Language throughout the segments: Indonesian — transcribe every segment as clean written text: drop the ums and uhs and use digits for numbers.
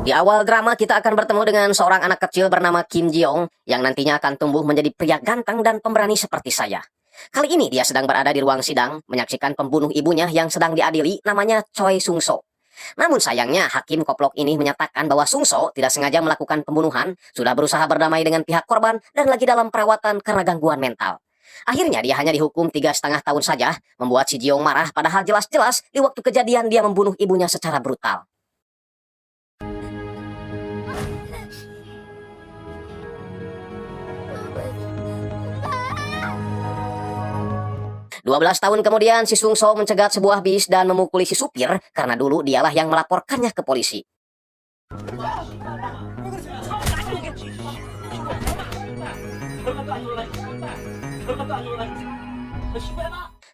Di awal drama kita akan bertemu dengan seorang anak kecil bernama Kim Ji-young yang nantinya akan tumbuh menjadi pria ganteng dan pemberani seperti saya. Kali ini dia sedang berada di ruang sidang menyaksikan pembunuh ibunya yang sedang diadili namanya Choi Sung-so. Namun sayangnya hakim koplok ini menyatakan bahwa Sung-so tidak sengaja melakukan pembunuhan, sudah berusaha berdamai dengan pihak korban dan lagi dalam perawatan karena gangguan mental. Akhirnya dia hanya dihukum 3,5 tahun saja, membuat si Ji-young marah padahal jelas-jelas di waktu kejadian dia membunuh ibunya secara brutal. 12 tahun kemudian si Sung-so mencegat sebuah bis dan memukuli si supir karena dulu dialah yang melaporkannya ke polisi.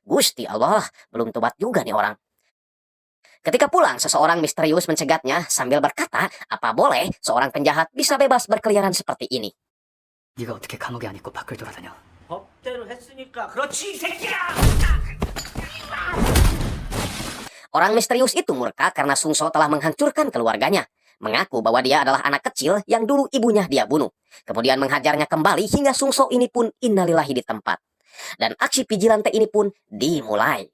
Gusti Allah, belum tobat juga nih orang. Ketika pulang, seseorang misterius mencegatnya sambil berkata, apa boleh seorang penjahat bisa bebas berkeliaran seperti ini? 네가 어떻게 감옥에 안 있고 밖을 돌아다녀? 법대로 했으니까 그렇지 이 새끼야! Orang misterius itu murka karena Sung-so telah menghancurkan keluarganya. Mengaku bahwa dia adalah anak kecil yang dulu ibunya dia bunuh. Kemudian menghajarnya kembali hingga Sung-so ini pun innalillahi di tempat. Dan aksi vigilante ini pun dimulai.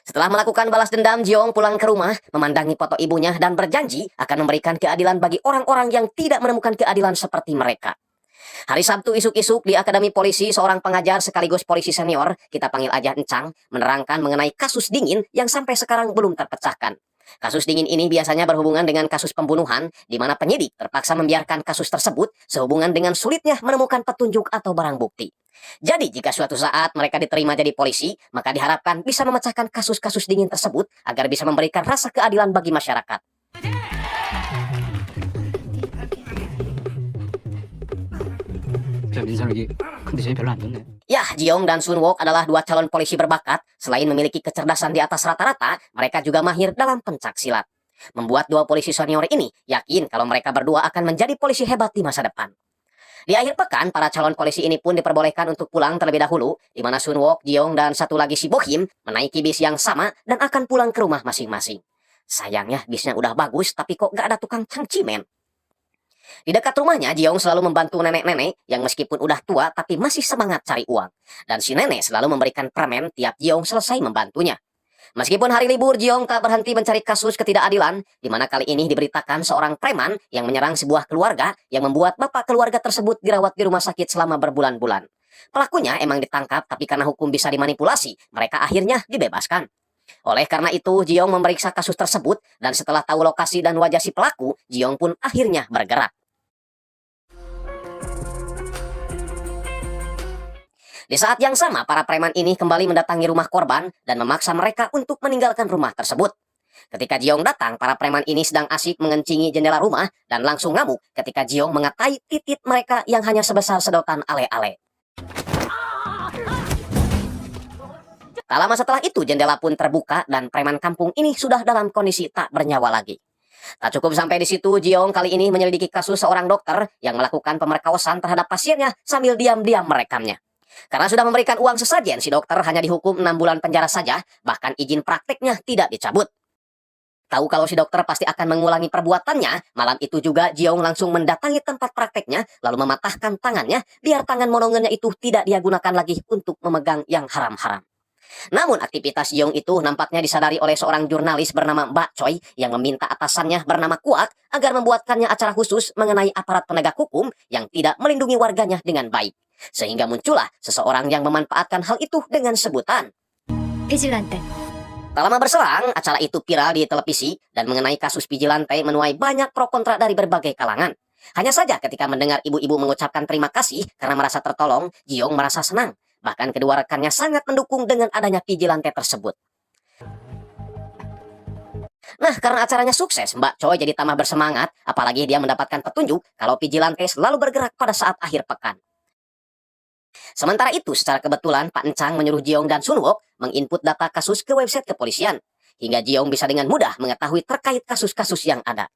Setelah melakukan balas dendam, Ji-young pulang ke rumah, memandangi foto ibunya dan berjanji akan memberikan keadilan bagi orang-orang yang tidak menemukan keadilan seperti mereka. Hari Sabtu isuk-isuk di Akademi Polisi, seorang pengajar sekaligus polisi senior, kita panggil aja Encang, menerangkan mengenai kasus dingin yang sampai sekarang belum terpecahkan. Kasus dingin ini biasanya berhubungan dengan kasus pembunuhan, di mana penyidik terpaksa membiarkan kasus tersebut sehubungan dengan sulitnya menemukan petunjuk atau barang bukti. Jadi jika suatu saat mereka diterima jadi polisi, maka diharapkan bisa memecahkan kasus-kasus dingin tersebut agar bisa memberikan rasa keadilan bagi masyarakat. Ya, Ji-young dan Sun-wook adalah dua calon polisi berbakat. Selain memiliki kecerdasan di atas rata-rata, mereka juga mahir dalam pencak silat. Membuat dua polisi senior ini yakin kalau mereka berdua akan menjadi polisi hebat di masa depan. Di akhir pekan, para calon polisi ini pun diperbolehkan untuk pulang terlebih dahulu, di mana Sun-wook, Ji-young, dan satu lagi si Bohim menaiki bis yang sama dan akan pulang ke rumah masing-masing. Sayangnya bisnya udah bagus, tapi kok gak ada tukang cangci, men. Di dekat rumahnya, Ji-young selalu membantu nenek-nenek yang meskipun udah tua tapi masih semangat cari uang. Dan si nenek selalu memberikan permen tiap Ji-young selesai membantunya. Meskipun hari libur, Ji-young tak berhenti mencari kasus ketidakadilan, di mana kali ini diberitakan seorang preman yang menyerang sebuah keluarga yang membuat bapak keluarga tersebut dirawat di rumah sakit selama berbulan-bulan. Pelakunya emang ditangkap, tapi karena hukum bisa dimanipulasi, mereka akhirnya dibebaskan. Oleh karena itu, Ji-young memeriksa kasus tersebut, dan setelah tahu lokasi dan wajah si pelaku, Ji-young pun akhirnya bergerak. Di saat yang sama, para preman ini kembali mendatangi rumah korban dan memaksa mereka untuk meninggalkan rumah tersebut. Ketika Ji-young datang, para preman ini sedang asyik mengencingi jendela rumah dan langsung ngamuk ketika Ji-young mengatai titik mereka yang hanya sebesar sedotan ale-ale. Tak lama setelah itu, jendela pun terbuka dan preman kampung ini sudah dalam kondisi tak bernyawa lagi. Tak cukup sampai di situ, Ji-young kali ini menyelidiki kasus seorang dokter yang melakukan pemerkosaan terhadap pasiennya sambil diam-diam merekamnya. Karena sudah memberikan uang sesajen, si dokter hanya dihukum 6 bulan penjara saja, bahkan izin prakteknya tidak dicabut. Tahu kalau si dokter pasti akan mengulangi perbuatannya, malam itu juga Ji-young langsung mendatangi tempat prakteknya, lalu mematahkan tangannya, biar tangan monongennya itu tidak dia gunakan lagi untuk memegang yang haram-haram. Namun aktivitas Ji-young itu nampaknya disadari oleh seorang jurnalis bernama Mbak Choi yang meminta atasannya bernama Kuak agar membuatkannya acara khusus mengenai aparat penegak hukum yang tidak melindungi warganya dengan baik. Sehingga muncullah seseorang yang memanfaatkan hal itu dengan sebutan Vigilante. Tak lama berselang, acara itu viral di televisi dan mengenai kasus vigilante menuai banyak pro kontra dari berbagai kalangan. Hanya saja ketika mendengar ibu-ibu mengucapkan terima kasih karena merasa tertolong, Ji-young merasa senang. Bahkan kedua rekannya sangat mendukung dengan adanya vigilante tersebut. Nah, karena acaranya sukses, Mbak Choi jadi tambah bersemangat, apalagi dia mendapatkan petunjuk kalau vigilante selalu bergerak pada saat akhir pekan. Sementara itu, secara kebetulan Pak Encang menyuruh Ji-young dan Sun-wook menginput data kasus ke website kepolisian, hingga Ji-young bisa dengan mudah mengetahui terkait kasus-kasus yang ada.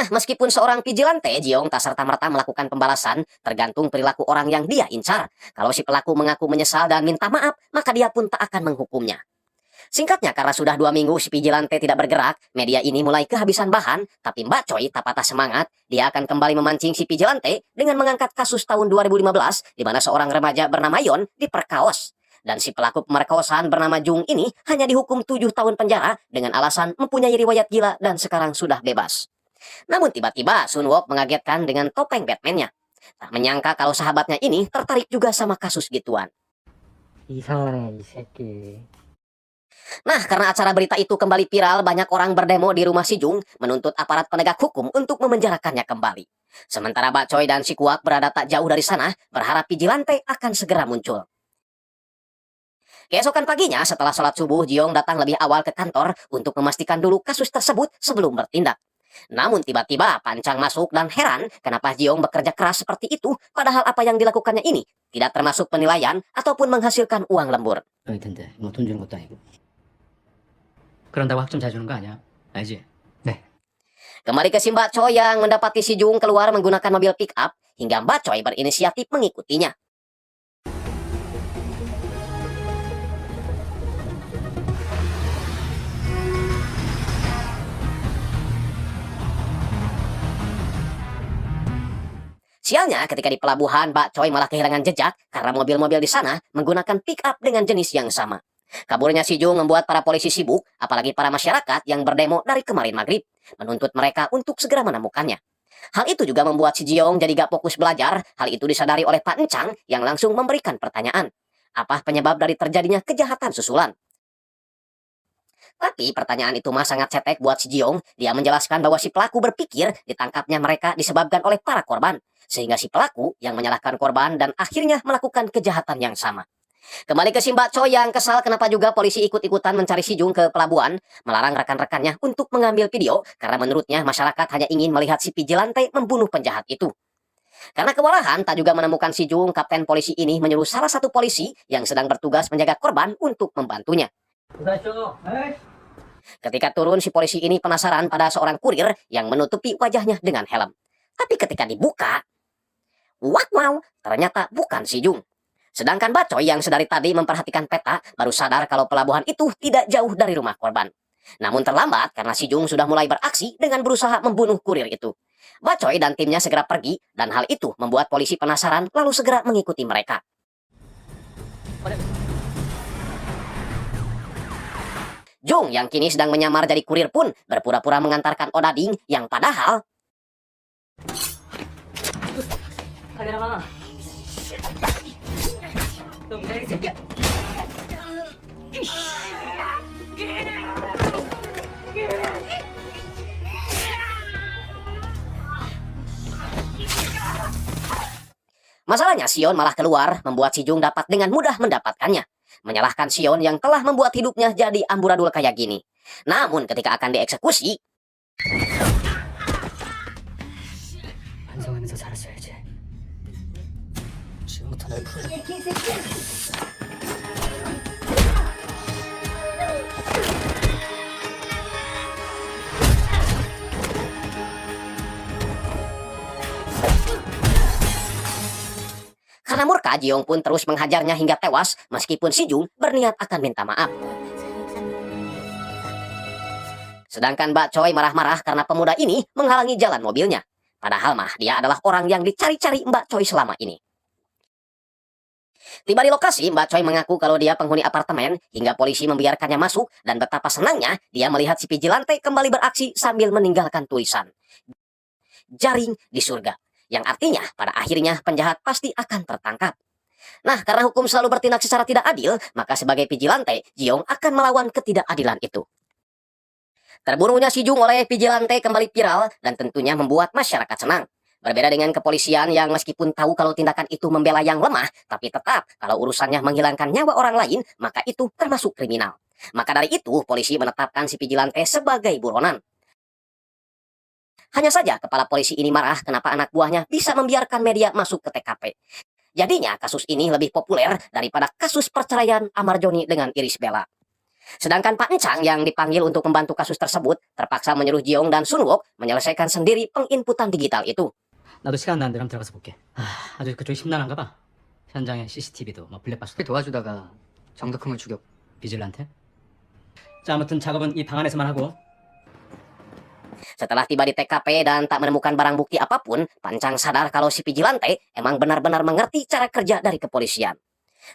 Nah, meskipun seorang vigilante, Jiong tak serta-merta melakukan pembalasan, tergantung perilaku orang yang dia incar. Kalau si pelaku mengaku menyesal dan minta maaf, maka dia pun tak akan menghukumnya. Singkatnya, karena sudah 2 minggu si vigilante tidak bergerak, media ini mulai kehabisan bahan, tapi Mbak Choi tak patah semangat. Dia akan kembali memancing si vigilante dengan mengangkat kasus tahun 2015, di mana seorang remaja bernama Yon diperkaos. Dan si pelaku pemerkosaan bernama Jung ini hanya dihukum 7 tahun penjara dengan alasan mempunyai riwayat gila dan sekarang sudah bebas. Namun tiba-tiba Sun Wook mengagetkan dengan topeng Batman-nya. Tak menyangka kalau sahabatnya ini tertarik juga sama kasus gituan. 이상하네 이 새끼. Nah, karena acara berita itu kembali viral, banyak orang berdemo di rumah si Jung menuntut aparat penegak hukum untuk memenjarakannya kembali. Sementara Mbak Choi dan si Kuak berada tak jauh dari sana, berharap vigilante akan segera muncul. Keesokan paginya, setelah sholat subuh, Jiong datang lebih awal ke kantor untuk memastikan dulu kasus tersebut sebelum bertindak. Namun tiba-tiba Pancang masuk dan heran kenapa Jiong bekerja keras seperti itu, padahal apa yang dilakukannya ini tidak termasuk penilaian ataupun menghasilkan uang lembur. 그럴 텐데 뭐 돈 주는 것도 아니고. 그런다고 학 좀 잘 주는 거 아니야? 알지? 네. Kembali ke si Mbak Choi yang mendapati si Jung keluar menggunakan mobil pick up, hingga Mbak Choi berinisiatif mengikutinya. Sialnya, ketika di pelabuhan, Mbak Choi malah kehilangan jejak karena mobil-mobil di sana menggunakan pick up dengan jenis yang sama. Kaburnya si Jung membuat para polisi sibuk, apalagi para masyarakat yang berdemo dari kemarin maghrib, menuntut mereka untuk segera menemukannya. Hal itu juga membuat si Jiong jadi gak fokus belajar. Hal itu disadari oleh Pak Encang yang langsung memberikan pertanyaan. Apa penyebab dari terjadinya kejahatan susulan? Tapi pertanyaan itu mah sangat cetek buat si Jiong. Dia menjelaskan bahwa si pelaku berpikir ditangkapnya mereka disebabkan oleh para korban, sehingga si pelaku yang menyalahkan korban dan akhirnya melakukan kejahatan yang sama. Kembali ke si Mbak Choi yang kesal kenapa juga polisi ikut-ikutan mencari si Jung ke pelabuhan, melarang rekan-rekannya untuk mengambil video karena menurutnya masyarakat hanya ingin melihat si vigilante membunuh penjahat itu. Karena kewalahan tak juga menemukan si Jung, kapten polisi ini menyuruh salah satu polisi yang sedang bertugas menjaga korban untuk membantunya. Ketika turun, si polisi ini penasaran pada seorang kurir yang menutupi wajahnya dengan helm. Tapi ketika dibuka, wow, ternyata bukan si Jung. Sedangkan Mbak Choi yang sedari tadi memperhatikan peta baru sadar kalau pelabuhan itu tidak jauh dari rumah korban. Namun terlambat karena si Jung sudah mulai beraksi dengan berusaha membunuh kurir itu. Mbak Choi dan timnya segera pergi dan hal itu membuat polisi penasaran lalu segera mengikuti mereka. Jung yang kini sedang menyamar jadi kurir pun berpura-pura mengantarkan Odading yang padahal masalahnya Sion malah keluar, membuat si Jung dapat dengan mudah mendapatkannya. Menyalahkan Sion yang telah membuat hidupnya jadi amburadul kayak gini. Namun ketika akan dieksekusi, 반성하면서 살았어야지. 지금부터 널 풀어. karena murka, Jiong pun terus menghajarnya hingga tewas meskipun si Jung berniat akan minta maaf. Sedangkan Mbak Choi marah-marah karena pemuda ini menghalangi jalan mobilnya. Padahal mah dia adalah orang yang dicari-cari Mbak Choi selama ini. Tiba di lokasi, Mbak Choi mengaku kalau dia penghuni apartemen hingga polisi membiarkannya masuk dan betapa senangnya dia melihat si vigilante kembali beraksi sambil meninggalkan tulisan jaring di surga, yang artinya pada akhirnya penjahat pasti akan tertangkap. Nah, karena hukum selalu bertindak secara tidak adil, maka sebagai vigilante, Jiong akan melawan ketidakadilan itu. Terbunuhnya si Jung oleh vigilante kembali viral dan tentunya membuat masyarakat senang. Berbeda dengan kepolisian yang meskipun tahu kalau tindakan itu membela yang lemah, tapi tetap kalau urusannya menghilangkan nyawa orang lain, maka itu termasuk kriminal. Maka dari itu, polisi menetapkan si vigilante sebagai buronan. Hanya saja kepala polisi ini marah kenapa anak buahnya bisa membiarkan media masuk ke TKP. Jadinya kasus ini lebih populer daripada kasus perceraian Amar Joni dengan Irish Bella. Sedangkan Pak Encang yang dipanggil untuk membantu kasus tersebut terpaksa menyuruh Jiong dan Sunwook menyelesaikan sendiri penginputan digital itu. 나도 시간 나는데 한번 들어가서 볼게. 아주 그쪽이 심란한가 봐. 현장에 CCTV도 뭐 블랙박스도 도와주다가 정덕흠을 죽였고. 비질란테. 자, 아무튼 작업은 이 방 안에서만 하고. Setelah tiba di TKP dan tak menemukan barang bukti apapun, Pak Encang sadar kalau si Vigilante emang benar-benar mengerti cara kerja dari kepolisian.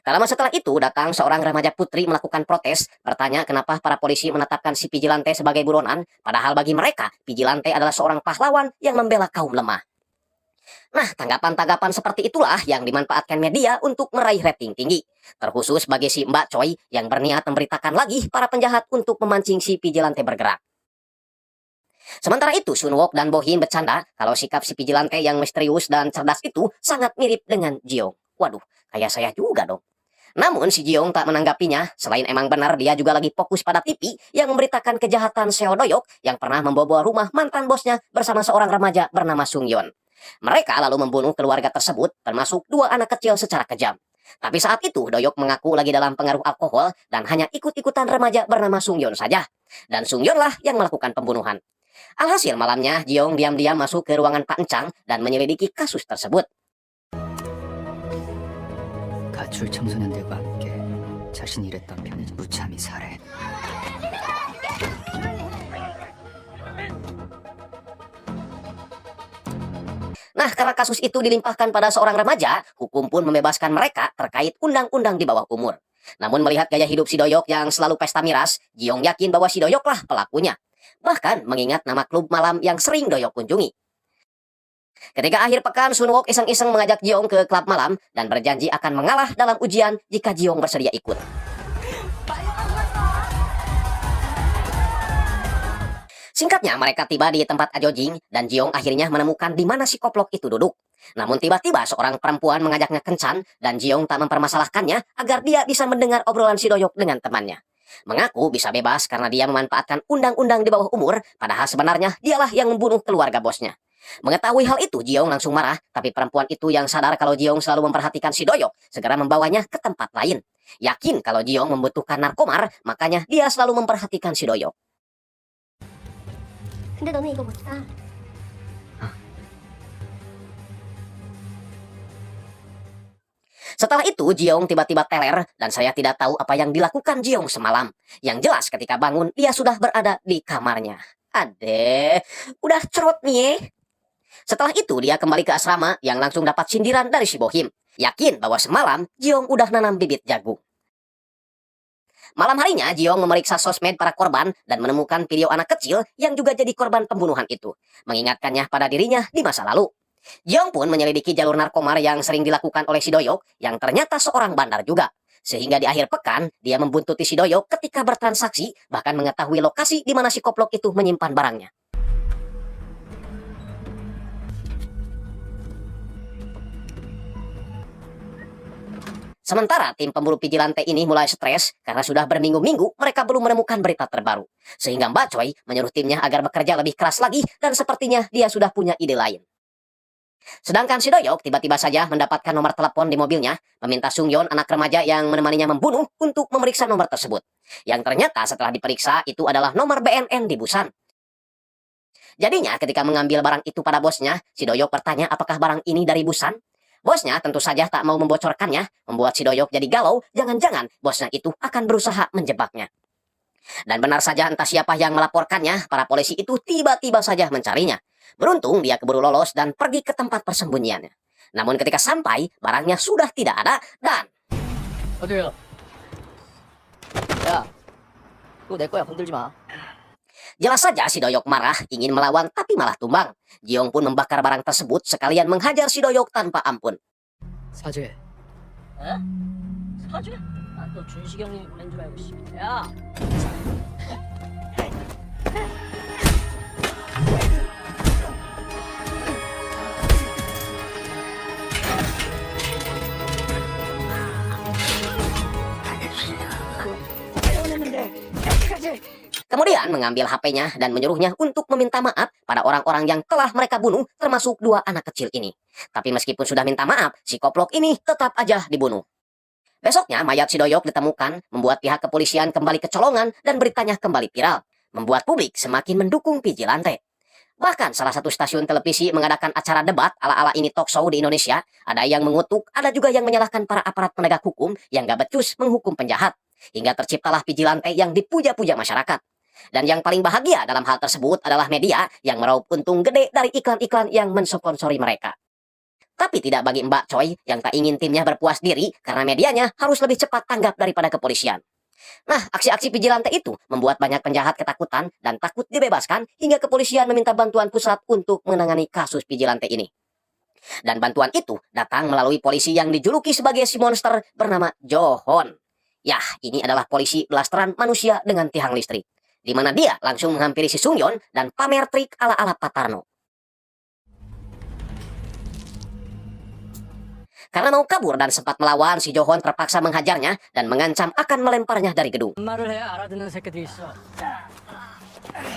Tak lama setelah itu, datang seorang remaja putri melakukan protes, bertanya kenapa para polisi menetapkan si Vigilante sebagai buronan, padahal bagi mereka, Vigilante adalah seorang pahlawan yang membela kaum lemah. Nah, tanggapan-tanggapan seperti itulah yang dimanfaatkan media untuk meraih rating tinggi. Terkhusus bagi si Mbak Choi yang berniat memberitakan lagi para penjahat untuk memancing si Vigilante bergerak. Sementara itu, Sunwook dan Bohin bercanda kalau sikap si Vigilante yang misterius dan cerdas itu sangat mirip dengan Jiong. Waduh, kayak saya juga dong. Namun si Jiong tak menanggapinya, selain emang benar dia juga lagi fokus pada TV yang memberitakan kejahatan Seo Doyok yang pernah membobol rumah mantan bosnya bersama seorang remaja bernama Sung Yeon. Mereka lalu membunuh keluarga tersebut, termasuk 2 anak kecil secara kejam. Tapi saat itu Doyok mengaku lagi dalam pengaruh alkohol dan hanya ikut-ikutan remaja bernama Sung Yeon saja. Dan Sung Yeon lah yang melakukan pembunuhan. Alhasil malamnya Jiong diam-diam masuk ke ruangan Pak Encang dan menyelidiki kasus tersebut. 가출 청소년들과 함께 자신이 일했던 편의점 무참히 살해. Nah, karena kasus itu dilimpahkan pada seorang remaja, hukum pun membebaskan mereka terkait undang-undang di bawah umur. Namun melihat gaya hidup si Doyok yang selalu pesta miras, Jiong yakin bahwa si Doyok lah pelakunya. Bahkan mengingat nama klub malam yang sering Doyok kunjungi. Ketika akhir pekan, Sunwook iseng-iseng mengajak Jiong ke klub malam dan berjanji akan mengalah dalam ujian jika Jiong bersedia ikut. Singkatnya, mereka tiba di tempat Ajojing dan Jiong akhirnya menemukan di mana si koplok itu duduk. Namun tiba-tiba seorang perempuan mengajaknya kencan dan Jiong tak mempermasalahkannya agar dia bisa mendengar obrolan si Doyok dengan temannya. Mengaku bisa bebas karena dia memanfaatkan undang-undang di bawah umur, padahal sebenarnya dialah yang membunuh keluarga bosnya. Mengetahui hal itu, Jiong langsung marah, tapi perempuan itu yang sadar kalau Jiong selalu memperhatikan si Doyok, segera membawanya ke tempat lain. Yakin kalau Jiong membutuhkan narkomar, makanya dia selalu memperhatikan si Doyok. 근데 너는 이거 못 사. Setelah itu, Jiong tiba-tiba teler dan saya tidak tahu apa yang dilakukan Jiong semalam. Yang jelas ketika bangun, dia sudah berada di kamarnya. Adeh, udah cerot nih. Setelah itu, dia kembali ke asrama yang langsung dapat sindiran dari si Bohim. Yakin bahwa semalam, Jiong udah nanam bibit jagung. Malam harinya, Jiong memeriksa sosmed para korban dan menemukan video anak kecil yang juga jadi korban pembunuhan itu, mengingatkannya pada dirinya di masa lalu. Jiong pun menyelidiki jalur narkomar yang sering dilakukan oleh si Doyok, yang ternyata seorang bandar juga. Sehingga di akhir pekan, dia membuntuti si Doyok ketika bertransaksi, bahkan mengetahui lokasi di mana si koplok itu menyimpan barangnya. Sementara tim pemburu Vigilante ini mulai stres karena sudah berminggu-minggu mereka belum menemukan berita terbaru. Sehingga Mbak Choi menyuruh timnya agar bekerja lebih keras lagi dan sepertinya dia sudah punya ide lain. Sedangkan si Doyok tiba-tiba saja mendapatkan nomor telepon di mobilnya, meminta Sung Yeon, anak remaja yang menemaninya membunuh, untuk memeriksa nomor tersebut. Yang ternyata setelah diperiksa itu adalah nomor BNN di Busan. Jadinya ketika mengambil barang itu pada bosnya, si Doyok bertanya apakah barang ini dari Busan. Bosnya tentu saja tak mau membocorkannya, membuat si Doyok jadi galau, jangan-jangan bosnya itu akan berusaha menjebaknya. Dan benar saja entah siapa yang melaporkannya, para polisi itu tiba-tiba saja mencarinya. Beruntung dia keburu lolos dan pergi ke tempat persembunyiannya. Namun ketika sampai, barangnya sudah tidak ada dan... 어디요? 야, 그거 내 거야. 건들지 마. Jelas saja si Doyok marah, ingin melawan tapi malah tumbang. Jiong pun membakar barang tersebut sekalian menghajar si Doyok tanpa ampun. 사죄. 에? 사죄? 아, 너 준식이 형님 보낸 줄 알고 씨. 야! Kemudian mengambil HP-nya dan menyuruhnya untuk meminta maaf pada orang-orang yang telah mereka bunuh, termasuk 2 anak kecil ini. Tapi meskipun sudah minta maaf, si koplok ini tetap aja dibunuh. Besoknya mayat si Doyok ditemukan, membuat pihak kepolisian kembali kecolongan dan beritanya kembali viral, membuat publik semakin mendukung Vigilante. Bahkan salah satu stasiun televisi mengadakan acara debat ala-ala ini talk show di Indonesia. Ada yang mengutuk, ada juga yang menyalahkan para aparat penegak hukum yang gak becus menghukum penjahat. Hingga terciptalah Vigilante yang dipuja-puja masyarakat. Dan yang paling bahagia dalam hal tersebut adalah media yang meraup untung gede dari iklan-iklan yang mensponsori mereka. Tapi tidak bagi Mbak Choi yang tak ingin timnya berpuas diri karena medianya harus lebih cepat tanggap daripada kepolisian. Nah, aksi-aksi Vigilante itu membuat banyak penjahat ketakutan dan takut dibebaskan hingga kepolisian meminta bantuan pusat untuk menangani kasus Vigilante ini. Dan bantuan itu datang melalui polisi yang dijuluki sebagai si monster bernama Johon. Yah, ini adalah polisi blasteran manusia dengan tiang listrik, di mana dia langsung menghampiri si Sungyeon dan pamer trik ala-ala Patarno. Karena mau kabur dan sempat melawan, si Johon terpaksa menghajarnya dan mengancam akan melemparnya dari gedung. 말을 해 알아듣는 새끼들 있어.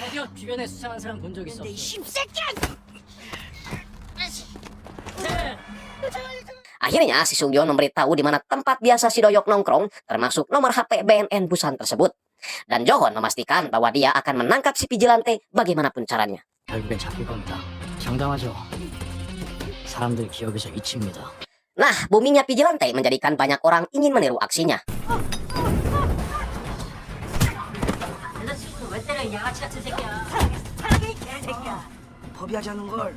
어디요? 주변에 수상한 사람 본 적 있어? 이 씹새끼야! Akhirnya si Sungyeon memberitahu di mana tempat biasa si Doyok nongkrong, termasuk nomor HP BNN Busan tersebut. Dan Johon memastikan bahwa dia akan menangkap si Vigilante bagaimanapun caranya. 결국엔 잡힐 겁니다. 장담하죠. 사람들 기업에서 잊힙니다. Nah, boomingnya Vigilante menjadikan banyak orang ingin meniru aksinya. 여자친구는 왜 때려 이 양아치 같은 새끼야. 이 개새끼야. 법이 하지 않는 걸.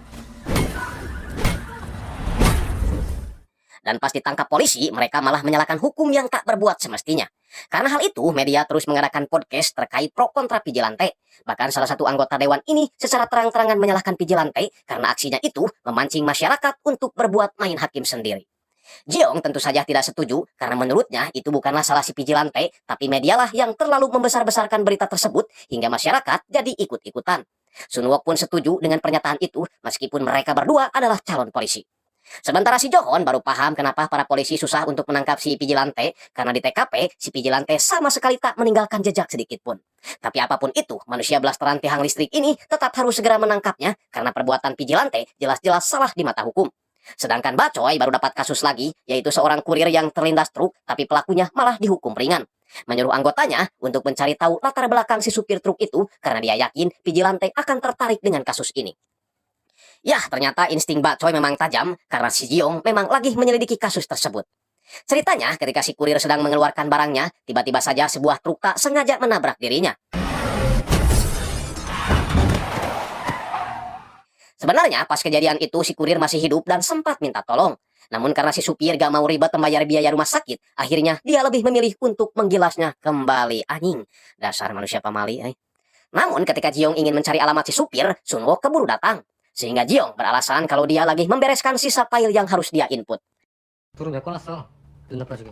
Dan pas ditangkap polisi, mereka malah menyalahkan hukum yang tak berbuat semestinya. Karena hal itu, media terus mengadakan podcast terkait pro kontra Vigilante. Bahkan salah satu anggota dewan ini secara terang-terangan menyalahkan Vigilante karena aksinya itu memancing masyarakat untuk berbuat main hakim sendiri. Jeong tentu saja tidak setuju karena menurutnya itu bukanlah salah si Vigilante, tapi medialah yang terlalu membesar-besarkan berita tersebut hingga masyarakat jadi ikut-ikutan. Sunwook pun setuju dengan pernyataan itu meskipun mereka berdua adalah calon polisi. Sementara si Johon baru paham kenapa para polisi susah untuk menangkap si Vigilante karena di TKP si Vigilante sama sekali tak meninggalkan jejak sedikit pun. Tapi apapun itu, manusia blasteran tiang listrik ini tetap harus segera menangkapnya karena perbuatan Vigilante jelas-jelas salah di mata hukum. Sedangkan Bacoy baru dapat kasus lagi, yaitu seorang kurir yang terlindas truk tapi pelakunya malah dihukum ringan. Menyuruh anggotanya untuk mencari tahu latar belakang si supir truk itu karena dia yakin Vigilante akan tertarik dengan kasus ini. Yah, ternyata insting Bacoy memang tajam karena si Jeong memang lagi menyelidiki kasus tersebut. Ceritanya, ketika si kurir sedang mengeluarkan barangnya, tiba-tiba saja sebuah truk tak sengaja menabrak dirinya. Sebenarnya pas kejadian itu si kurir masih hidup dan sempat minta tolong. Namun karena si supir gak mau ribet membayar biaya rumah sakit, akhirnya dia lebih memilih untuk menggilasnya kembali. Anjing, dasar manusia pamali. Namun ketika Jeong ingin mencari alamat si supir, Sunwook keburu datang. Sehingga Jeong beralasan kalau dia lagi membereskan sisa file yang harus dia input. 불은 왜 꺼놨어? 눈 나빠지게.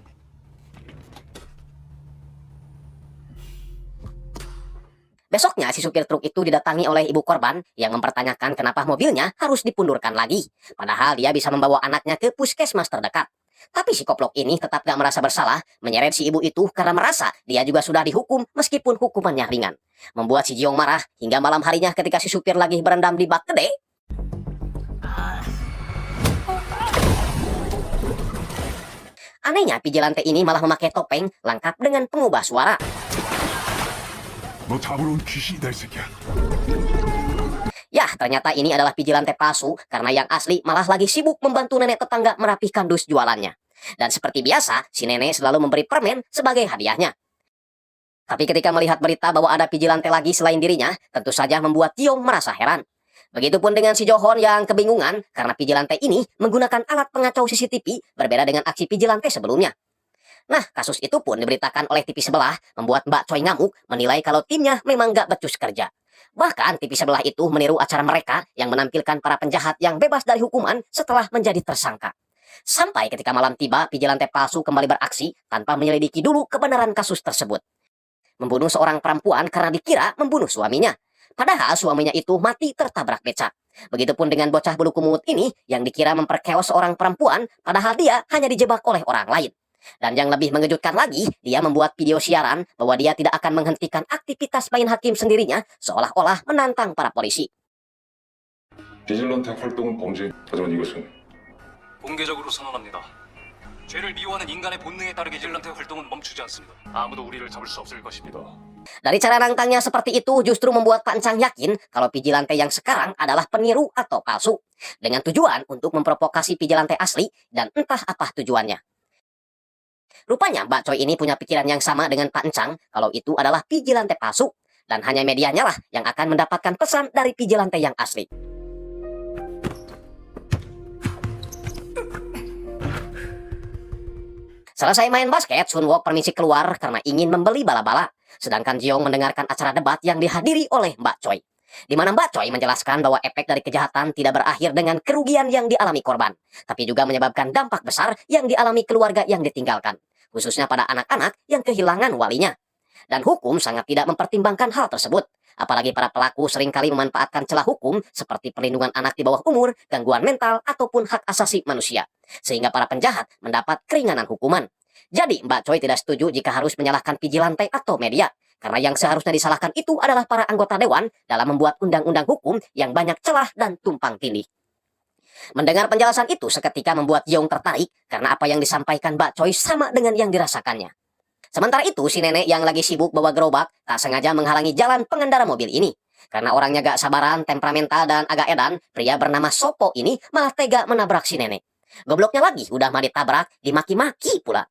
Besoknya si supir truk itu didatangi oleh ibu korban yang mempertanyakan kenapa mobilnya harus dipundurkan lagi. Padahal dia bisa membawa anaknya ke puskesmas terdekat. Tapi si koplok ini tetap gak merasa bersalah, menyeret si ibu itu karena merasa dia juga sudah dihukum meskipun hukumannya ringan. Membuat si Jeong marah hingga malam harinya ketika si supir lagi berendam di bak gede. Anehnya Vigilante ini malah memakai topeng lengkap dengan pengubah suara. 너 잡으러 온 귀신이다 이 새끼야. Yah, ternyata ini adalah Vigilante palsu karena yang asli malah lagi sibuk membantu nenek tetangga merapihkan dus jualannya. Dan seperti biasa, si nenek selalu memberi permen sebagai hadiahnya. Tapi ketika melihat berita bahwa ada Vigilante lagi selain dirinya, tentu saja membuat Jeong merasa heran. Begitupun dengan si Johon yang kebingungan karena Vigilante ini menggunakan alat pengacau CCTV berbeda dengan aksi Vigilante sebelumnya. Nah, kasus itu pun diberitakan oleh TV sebelah, membuat Mbak Choi ngamuk, menilai kalau timnya memang gak becus kerja. Bahkan TV sebelah itu meniru acara mereka yang menampilkan para penjahat yang bebas dari hukuman setelah menjadi tersangka. Sampai ketika malam tiba, Vigilante palsu kembali beraksi tanpa menyelidiki dulu kebenaran kasus tersebut. Membunuh seorang perempuan karena dikira membunuh suaminya. Padahal suaminya itu mati tertabrak becak. Begitupun dengan bocah bulu kumut ini yang dikira memperkeos seorang perempuan, padahal dia hanya dijebak oleh orang lain. Dan yang lebih mengejutkan lagi, dia membuat video siaran bahwa dia tidak akan menghentikan aktivitas main hakim sendirinya, seolah-olah menantang para polisi. 비질런트 활동은 범죄. 하지만 이것은 공개적으로 선언합니다. 죄를 미워하는 인간의 본능에 따르게 빌런트의 활동은 멈추지 않습니다. 아무도 우리를 잡을 수 없을 것입니다. Dari cara nantangnya seperti itu justru membuat Pak Encang yakin kalau Vigilante yang sekarang adalah peniru atau palsu. Dengan tujuan untuk memprovokasi Vigilante asli dan entah apa tujuannya. Rupanya Mbak Choi ini punya pikiran yang sama dengan Pak Encang kalau itu adalah Vigilante palsu. Dan hanya medianya lah yang akan mendapatkan pesan dari Vigilante yang asli. Selesai main basket, Sun Wook permisi keluar karena ingin membeli bala-bala. Sedangkan Jiong mendengarkan acara debat yang dihadiri oleh Mbak Choi. Di mana Mbak Choi menjelaskan bahwa efek dari kejahatan tidak berakhir dengan kerugian yang dialami korban, tapi juga menyebabkan dampak besar yang dialami keluarga yang ditinggalkan, khususnya pada anak-anak yang kehilangan walinya. Dan hukum sangat tidak mempertimbangkan hal tersebut. Apalagi para pelaku seringkali memanfaatkan celah hukum seperti perlindungan anak di bawah umur, gangguan mental, ataupun hak asasi manusia. Sehingga para penjahat mendapat keringanan hukuman. Jadi Mbak Choi tidak setuju jika harus menyalahkan Vigilante atau media. Karena yang seharusnya disalahkan itu adalah para anggota dewan dalam membuat undang-undang hukum yang banyak celah dan tumpang tindih. Mendengar penjelasan itu seketika membuat Yeong tertarik karena apa yang disampaikan Mbak Choi sama dengan yang dirasakannya. Sementara itu, si nenek yang lagi sibuk bawa gerobak tak sengaja menghalangi jalan pengendara mobil ini. Karena orangnya gak sabaran, temperamental, dan agak edan, pria bernama Sopo ini malah tega menabrak si nenek. Gobloknya lagi, udah mah ditabrak, dimaki-maki pula.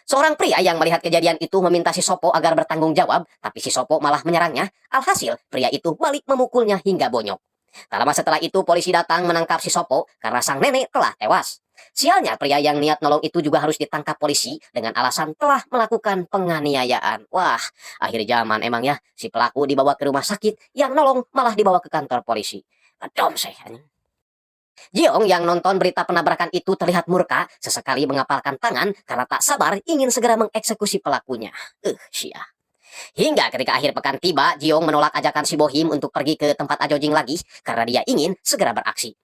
Seorang pria yang melihat kejadian itu meminta si Sopo agar bertanggung jawab, tapi si Sopo malah menyerangnya. Alhasil, pria itu balik memukulnya hingga bonyok. Tak lama setelah itu, polisi datang menangkap si Sopo karena sang nenek telah tewas. Sialnya, pria yang niat nolong itu juga harus ditangkap polisi dengan alasan telah melakukan penganiayaan. Wah, akhir zaman emang ya, si pelaku dibawa ke rumah sakit, yang nolong malah dibawa ke kantor polisi. Adom saya. Jiong yang nonton berita penabrakan itu terlihat murka, sesekali mengapalkan tangan karena tak sabar ingin segera mengeksekusi pelakunya. Sia. Hingga ketika akhir pekan tiba, Jiong menolak ajakan si Bohim untuk pergi ke tempat Ajojing lagi karena dia ingin segera beraksi.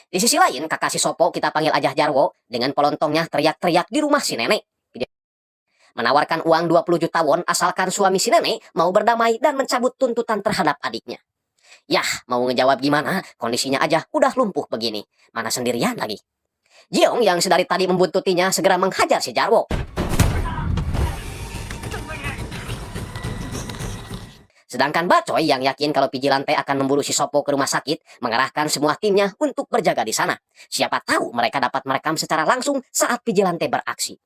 Di sisi lain, kakak si Sopo, kita panggil Ajah Jarwo, dengan pelontongnya teriak-teriak di rumah si nenek. Menawarkan uang 20 juta won asalkan suami si nenek mau berdamai dan mencabut tuntutan terhadap adiknya. Yah, mau ngejawab gimana? Kondisinya aja udah lumpuh begini. Mana sendirian lagi? Jiong yang sedari tadi membuntutinya segera menghajar si Jarwo. Sedangkan Mbak Choi yang yakin kalau Vigilante akan memburu si Sopo ke rumah sakit, mengerahkan semua timnya untuk berjaga di sana. Siapa tahu mereka dapat merekam secara langsung saat Vigilante beraksi.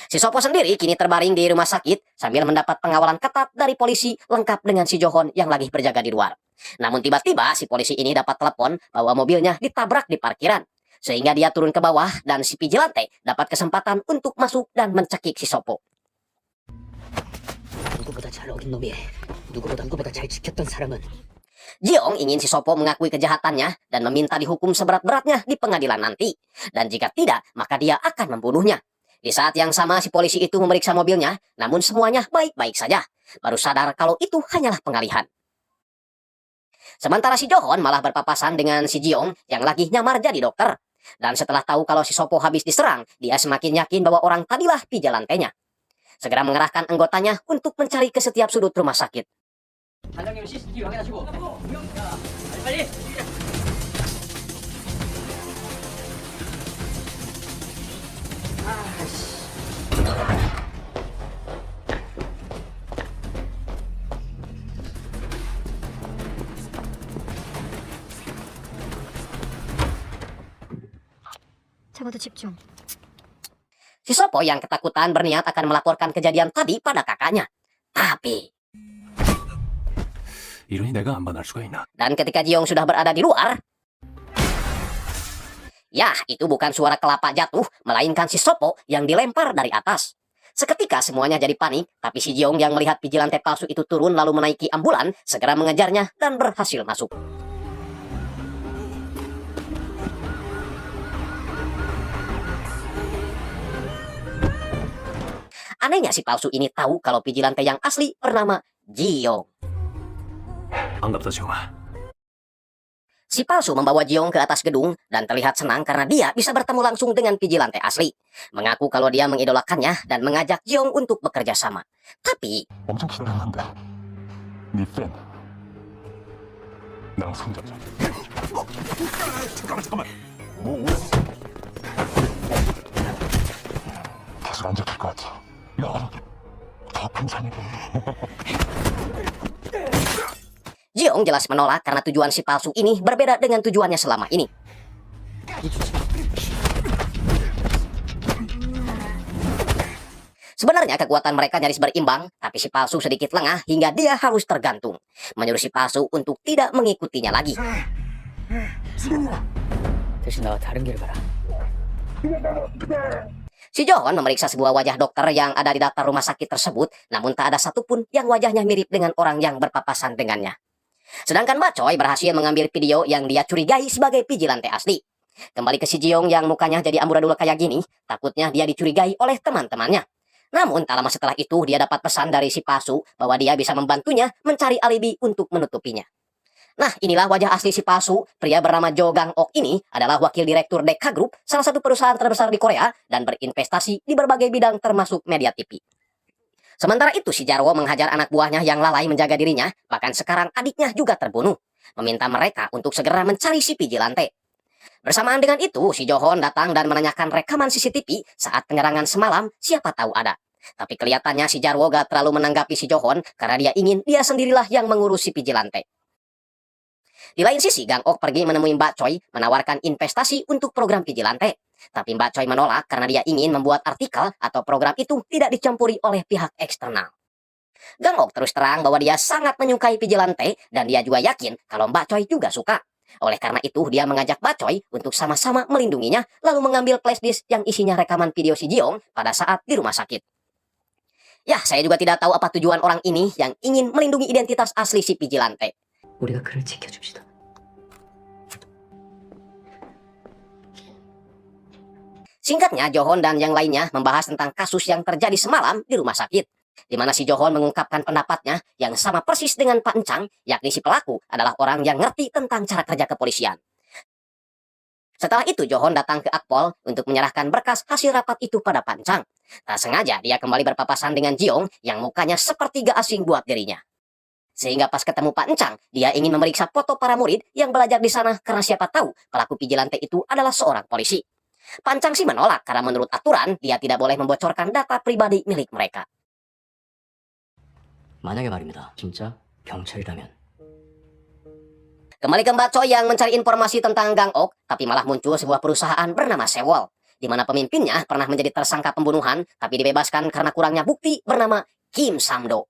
Si Sopo sendiri kini terbaring di rumah sakit sambil mendapat pengawalan ketat dari polisi lengkap dengan si Johon yang lagi berjaga di luar. Namun tiba-tiba si polisi ini dapat telepon bahwa mobilnya ditabrak di parkiran. Sehingga dia turun ke bawah dan si Vigilante dapat kesempatan untuk masuk dan mencekik si Sopo. 누구보다 잘 어긴 놈이 누구보다 잘 지켰던 사람은 Jiong ingin si Sopo mengakui kejahatannya dan meminta dihukum seberat-beratnya di pengadilan nanti. Dan jika tidak, maka dia akan membunuhnya. Di saat yang sama si polisi itu memeriksa mobilnya, namun semuanya baik-baik saja. Baru sadar kalau itu hanyalah pengalihan. Sementara si Johon malah berpapasan dengan si Jiong yang lagi nyamar jadi dokter. Dan setelah tahu kalau si Sopo habis diserang, dia semakin yakin bahwa orang tadilah Vigilantenya. Segera mengerahkan anggotanya untuk mencari ke setiap sudut rumah sakit. 단장님 CCTV 확인하시고. 자, 빨리. 잡아도 집중. Si Sopo yang ketakutan berniat akan melaporkan kejadian tadi pada kakaknya. Tapi... 이러니 내가 안 반할 수가 있나? Dan ketika Jiong sudah berada di luar... Yah, itu bukan suara kelapa jatuh, melainkan si Sopo yang dilempar dari atas. Seketika semuanya jadi panik, tapi si Jiong yang melihat Vigilante palsu itu turun lalu menaiki ambulan, segera mengejarnya dan berhasil masuk. Anehnya si palsu ini tahu kalau Vigilante yang asli bernama Jiong. 반갑다 지용아. Si palsu membawa Jiong ke atas gedung dan terlihat senang karena dia bisa bertemu langsung dengan Vigilante asli. Mengaku kalau dia mengidolakannya dan mengajak Jiong untuk bekerja sama. Tapi... 엄청 기다렸는데. 네 팬. 나랑 손잡자. 잠깐만. 뭐? Jiong jelas menolak karena tujuan si palsu ini berbeda dengan tujuannya selama ini. Sebenarnya kekuatan mereka nyaris berimbang, tapi si palsu sedikit lengah hingga dia harus tergantung, menyuruh si palsu untuk tidak mengikutinya lagi. 대신 나와 다른 길을 가라. Si John memeriksa sebuah wajah dokter yang ada di daftar rumah sakit tersebut, namun tak ada satupun yang wajahnya mirip dengan orang yang berpapasan dengannya. Sedangkan Mbak Choi berhasil mengambil video yang dia curigai sebagai vigilante asli. Kembali ke si Jiong yang mukanya jadi amburadul kayak gini, takutnya dia dicurigai oleh teman-temannya. Namun tak lama setelah itu dia dapat pesan dari si palsu bahwa dia bisa membantunya mencari alibi untuk menutupinya. Nah, inilah wajah asli si palsu. Pria bernama Jo Gang-ok ini adalah wakil direktur Deka Group, salah satu perusahaan terbesar di Korea dan berinvestasi di berbagai bidang termasuk media TV. Sementara itu si Jarwo menghajar anak buahnya yang lalai menjaga dirinya, bahkan sekarang adiknya juga terbunuh, meminta mereka untuk segera mencari si vigilante. Bersamaan dengan itu, si Johon datang dan menanyakan rekaman CCTV saat penyerangan semalam, siapa tahu ada. Tapi kelihatannya si Jarwo gak terlalu menanggapi si Johon karena dia ingin dia sendirilah yang mengurus si vigilante. Di lain sisi, Gang-ok pergi menemui Mbak Choi menawarkan investasi untuk program vigilante. Tapi Mbak Choi menolak karena dia ingin membuat artikel atau program itu tidak dicampuri oleh pihak eksternal. Gang-ok terus terang bahwa dia sangat menyukai vigilante dan dia juga yakin kalau Mbak Choi juga suka. Oleh karena itu, dia mengajak Mbak Choi untuk sama-sama melindunginya, lalu mengambil flashdisk yang isinya rekaman video si Jiong pada saat di rumah sakit. Ya, saya juga tidak tahu apa tujuan orang ini yang ingin melindungi identitas asli si vigilante. 우리가 그를 지켜줍시다. Singkatnya, Johon dan yang lainnya membahas tentang kasus yang terjadi semalam di rumah sakit, di mana si Johon mengungkapkan pendapatnya yang sama persis dengan Pak Encang, yakni si pelaku adalah orang yang ngerti tentang cara kerja kepolisian. Setelah itu, Johon datang ke Akpol untuk menyerahkan berkas hasil rapat itu pada Pak Encang. Tak sengaja, dia kembali berpapasan dengan Jiong yang mukanya seperti gak asing buat dirinya. Sehingga pas ketemu Pak Encang, dia ingin memeriksa foto para murid yang belajar di sana karena siapa tahu pelaku vigilante itu adalah seorang polisi. Pak Encang sih menolak karena menurut aturan, dia tidak boleh membocorkan data pribadi milik mereka. 만약에 말입니다. 진짜 경찰이라면 Kembali ke Mbak Choi yang mencari informasi tentang Gang-ok, tapi malah muncul sebuah perusahaan bernama Sewol, di mana pemimpinnya pernah menjadi tersangka pembunuhan, tapi dibebaskan karena kurangnya bukti bernama Kim Samdo.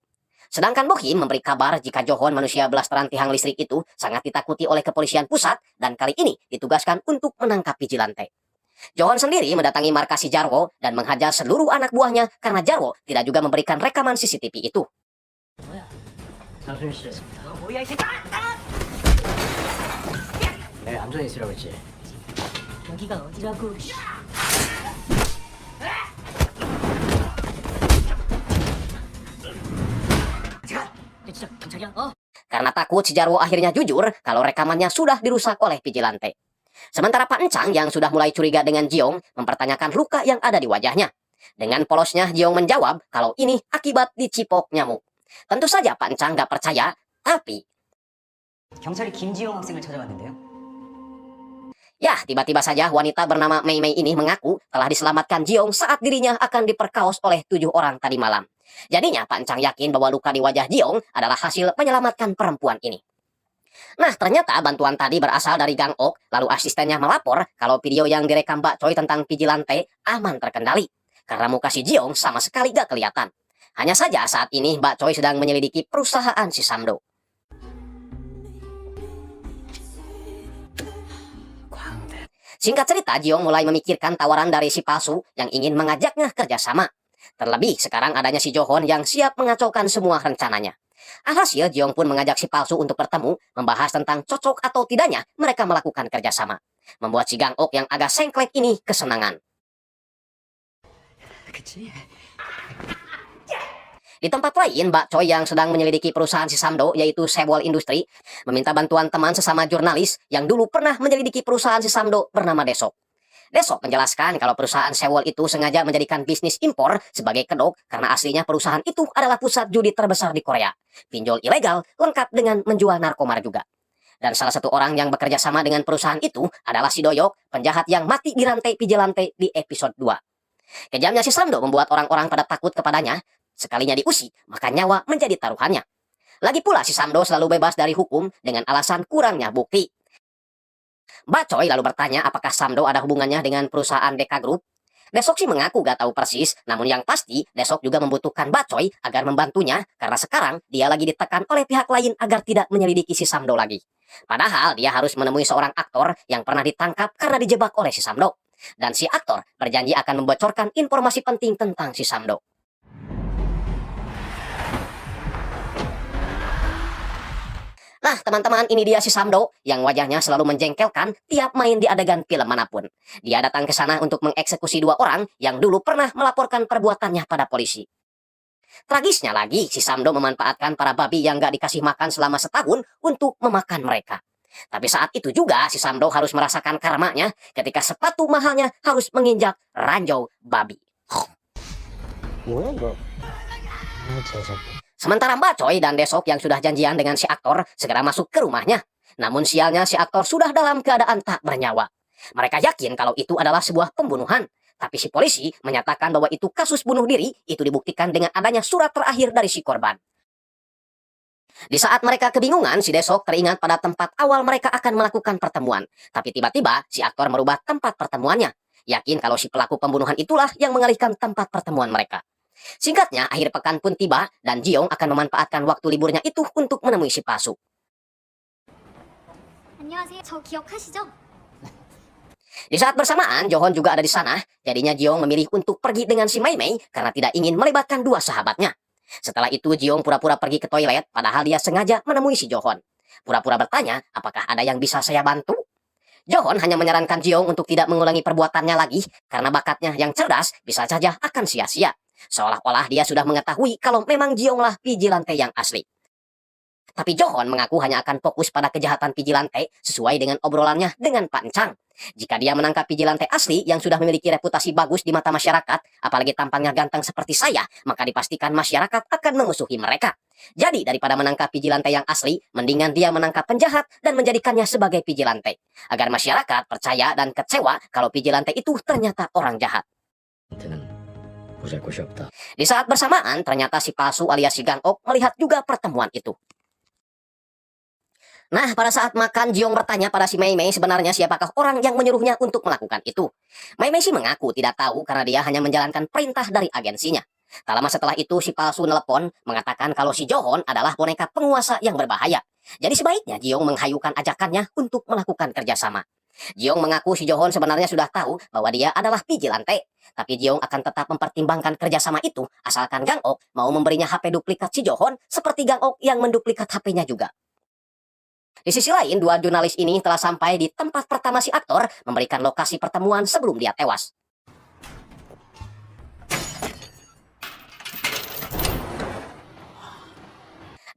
Sedangkan Bohim memberi kabar jika Johon manusia blasteran tiang listrik itu sangat ditakuti oleh kepolisian pusat dan kali ini ditugaskan untuk menangkap vigilante. Johon sendiri mendatangi markas si Jarwo dan menghajar seluruh anak buahnya karena Jarwo tidak juga memberikan rekaman CCTV itu. 장소연 씨였습니다. 뭐야 이 새끼! 네, 안전히 있으라고 했지. 여기가 어디라고? 진짜 경찰이야? 어? Karena takut si Jarwo akhirnya jujur kalau rekamannya sudah dirusak oleh vigilante. Sementara Pak Encang yang sudah mulai curiga dengan Jiong mempertanyakan luka yang ada di wajahnya. Dengan polosnya Jiong menjawab kalau ini akibat dicipok nyamuk. Tentu saja Pak Encang gak percaya, tapi 경찰이 김지용 학생을 찾아갔는데요. ya tiba-tiba saja wanita bernama Mei Mei ini mengaku telah diselamatkan Jiong saat dirinya akan diperkaos oleh 7 orang tadi malam. Jadinya Pak Encang yakin bahwa luka di wajah Jiong adalah hasil menyelamatkan perempuan ini. Nah, ternyata bantuan tadi berasal dari Gang-ok, lalu asistennya melapor kalau video yang direkam Mbak Choi tentang vigilante aman terkendali. Karena muka si Jiong sama sekali gak kelihatan. Hanya saja saat ini Mbak Choi sedang menyelidiki perusahaan si Samdo. Singkat cerita, Jiong mulai memikirkan tawaran dari si palsu yang ingin mengajaknya kerjasama. Terlebih sekarang adanya si Johon yang siap mengacaukan semua rencananya. Alhasil, Jiong pun mengajak si palsu untuk bertemu, membahas tentang cocok atau tidaknya mereka melakukan kerjasama. Membuat si Gang-ok yang agak sengklek ini kesenangan. 그치? Di tempat lain, Mbak Choi yang sedang menyelidiki perusahaan si Samdo, yaitu Sewol Industri, meminta bantuan teman sesama jurnalis yang dulu pernah menyelidiki perusahaan si Samdo bernama Desok. Desok menjelaskan kalau perusahaan Sewol itu sengaja menjadikan bisnis impor sebagai kedok karena aslinya perusahaan itu adalah pusat judi terbesar di Korea. Pinjol ilegal lengkap dengan menjual narkoba juga. Dan salah satu orang yang bekerja sama dengan perusahaan itu adalah si Doyok, penjahat yang mati di rantai vigilante di episode 2. Kejamnya si Samdo membuat orang-orang pada takut kepadanya. Sekalinya diusik, maka nyawa menjadi taruhannya. Lagi pula si Samdo selalu bebas dari hukum dengan alasan kurangnya bukti. Bacoy lalu bertanya apakah Samdo ada hubungannya dengan perusahaan Deka Group. Desok sih mengaku gak tahu persis, namun yang pasti Desok juga membutuhkan Bacoy agar membantunya karena sekarang dia lagi ditekan oleh pihak lain agar tidak menyelidiki si Samdo lagi. Padahal dia harus menemui seorang aktor yang pernah ditangkap karena dijebak oleh si Samdo. Dan si aktor berjanji akan membocorkan informasi penting tentang si Samdo. Nah, teman-teman, ini dia si Samdo yang wajahnya selalu menjengkelkan tiap main di adegan film manapun. Dia datang ke sana untuk mengeksekusi 2 orang yang dulu pernah melaporkan perbuatannya pada polisi. Tragisnya lagi, si Samdo memanfaatkan para babi yang gak dikasih makan selama setahun untuk memakan mereka. Tapi saat itu juga si Samdo harus merasakan karmanya ketika sepatu mahalnya harus menginjak ranjau babi. Sementara Bacoy dan Desok yang sudah janjian dengan si aktor segera masuk ke rumahnya. Namun sialnya si aktor sudah dalam keadaan tak bernyawa. Mereka yakin kalau itu adalah sebuah pembunuhan. Tapi si polisi menyatakan bahwa itu kasus bunuh diri, itu dibuktikan dengan adanya surat terakhir dari si korban. Di saat mereka kebingungan, si Desok teringat pada tempat awal mereka akan melakukan pertemuan. Tapi tiba-tiba si aktor merubah tempat pertemuannya. Yakin kalau si pelaku pembunuhan itulah yang mengalihkan tempat pertemuan mereka. Singkatnya, akhir pekan pun tiba dan Jiong akan memanfaatkan waktu liburnya itu untuk menemui si palsu. 안녕하세요. 저 기억하시죠? Di saat bersamaan, Johon juga ada di sana. Jadinya Jiong memilih untuk pergi dengan si Mei Mei karena tidak ingin melibatkan 2 sahabatnya. Setelah itu Jiong pura-pura pergi ke toilet padahal dia sengaja menemui si Johon. Pura-pura bertanya, apakah ada yang bisa saya bantu? Johon hanya menyarankan Jiong untuk tidak mengulangi perbuatannya lagi karena bakatnya yang cerdas bisa saja akan sia-sia. Seolah-olah dia sudah mengetahui kalau memang Jionglah vigilante yang asli. Tapi Johon mengaku hanya akan fokus pada kejahatan vigilante sesuai dengan obrolannya dengan Pak Encang. Jika dia menangkap vigilante asli yang sudah memiliki reputasi bagus di mata masyarakat, apalagi tampangnya ganteng seperti saya, maka dipastikan masyarakat akan memusuhi mereka. Jadi daripada menangkap vigilante yang asli, mendingan dia menangkap penjahat dan menjadikannya sebagai vigilante. Agar masyarakat percaya dan kecewa kalau vigilante itu ternyata orang jahat. Di saat bersamaan, ternyata si palsu alias si Gangok melihat juga pertemuan itu. Nah, pada saat makan, Jiong bertanya pada si Mei Mei sebenarnya siapakah orang yang menyuruhnya untuk melakukan itu. Mei Mei sih mengaku tidak tahu karena dia hanya menjalankan perintah dari agensinya. Tak lama setelah itu, si palsu nelpon mengatakan kalau si Johon adalah boneka penguasa yang berbahaya. Jadi sebaiknya Jiong menghayukan ajakannya untuk melakukan kerjasama. Jiong mengaku si Johon sebenarnya sudah tahu bahwa dia adalah vigilante. Tapi Jiong akan tetap mempertimbangkan kerjasama itu asalkan Gangok mau memberinya HP duplikat si Johon seperti Gangok yang menduplikat HP-nya juga. Di sisi lain, 2 jurnalis ini telah sampai di tempat pertama si aktor memberikan lokasi pertemuan sebelum dia tewas.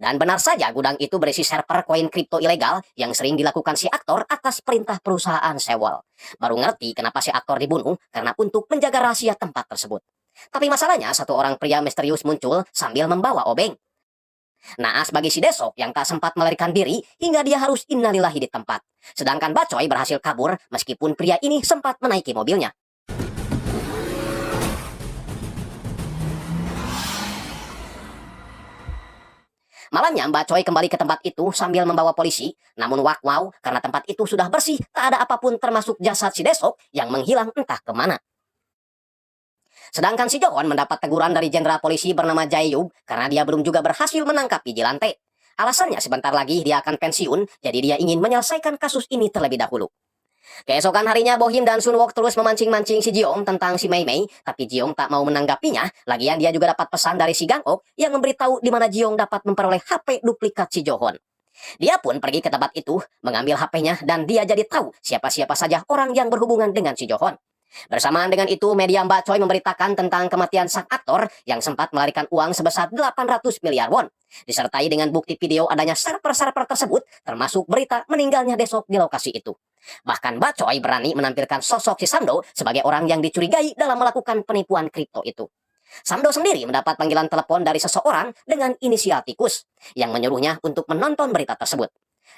Dan benar saja gudang itu berisi server koin kripto ilegal yang sering dilakukan si aktor atas perintah perusahaan Sewol. Baru ngerti kenapa si aktor dibunuh karena untuk menjaga rahasia tempat tersebut. Tapi masalahnya satu orang pria misterius muncul sambil membawa obeng. Naas bagi si Desok yang tak sempat melarikan diri hingga dia harus innalillahi di tempat. Sedangkan Bacoy berhasil kabur meskipun pria ini sempat menaiki mobilnya. Malamnya Bacoy kembali ke tempat itu sambil membawa polisi. Namun wow karena tempat itu sudah bersih, tak ada apapun termasuk jasad si Desok yang menghilang entah kemana. Sedangkan si Johon mendapat teguran dari jenderal polisi bernama Jaeyub karena dia belum juga berhasil menangkap vigilante. Alasannya sebentar lagi dia akan pensiun, jadi dia ingin menyelesaikan kasus ini terlebih dahulu. Keesokan harinya Bohim dan Sunwook terus memancing-mancing si Jiong tentang si Mei Mei, tapi Jiong tak mau menanggapinya. Lagian dia juga dapat pesan dari si Gangok yang memberitahu di mana Jiong dapat memperoleh HP duplikat si Johon. Dia pun pergi ke tempat itu, mengambil HP-nya dan dia jadi tahu siapa-siapa saja orang yang berhubungan dengan si Johon. Bersamaan dengan itu, media Bacoy memberitakan tentang kematian sang aktor yang sempat melarikan uang sebesar 800 miliar won. Disertai dengan bukti video adanya server-server tersebut, termasuk berita meninggalnya Desok di lokasi itu. Bahkan Bacoy berani menampilkan sosok si Samdo sebagai orang yang dicurigai dalam melakukan penipuan kripto itu. Samdo sendiri mendapat panggilan telepon dari seseorang dengan inisial tikus yang menyuruhnya untuk menonton berita tersebut.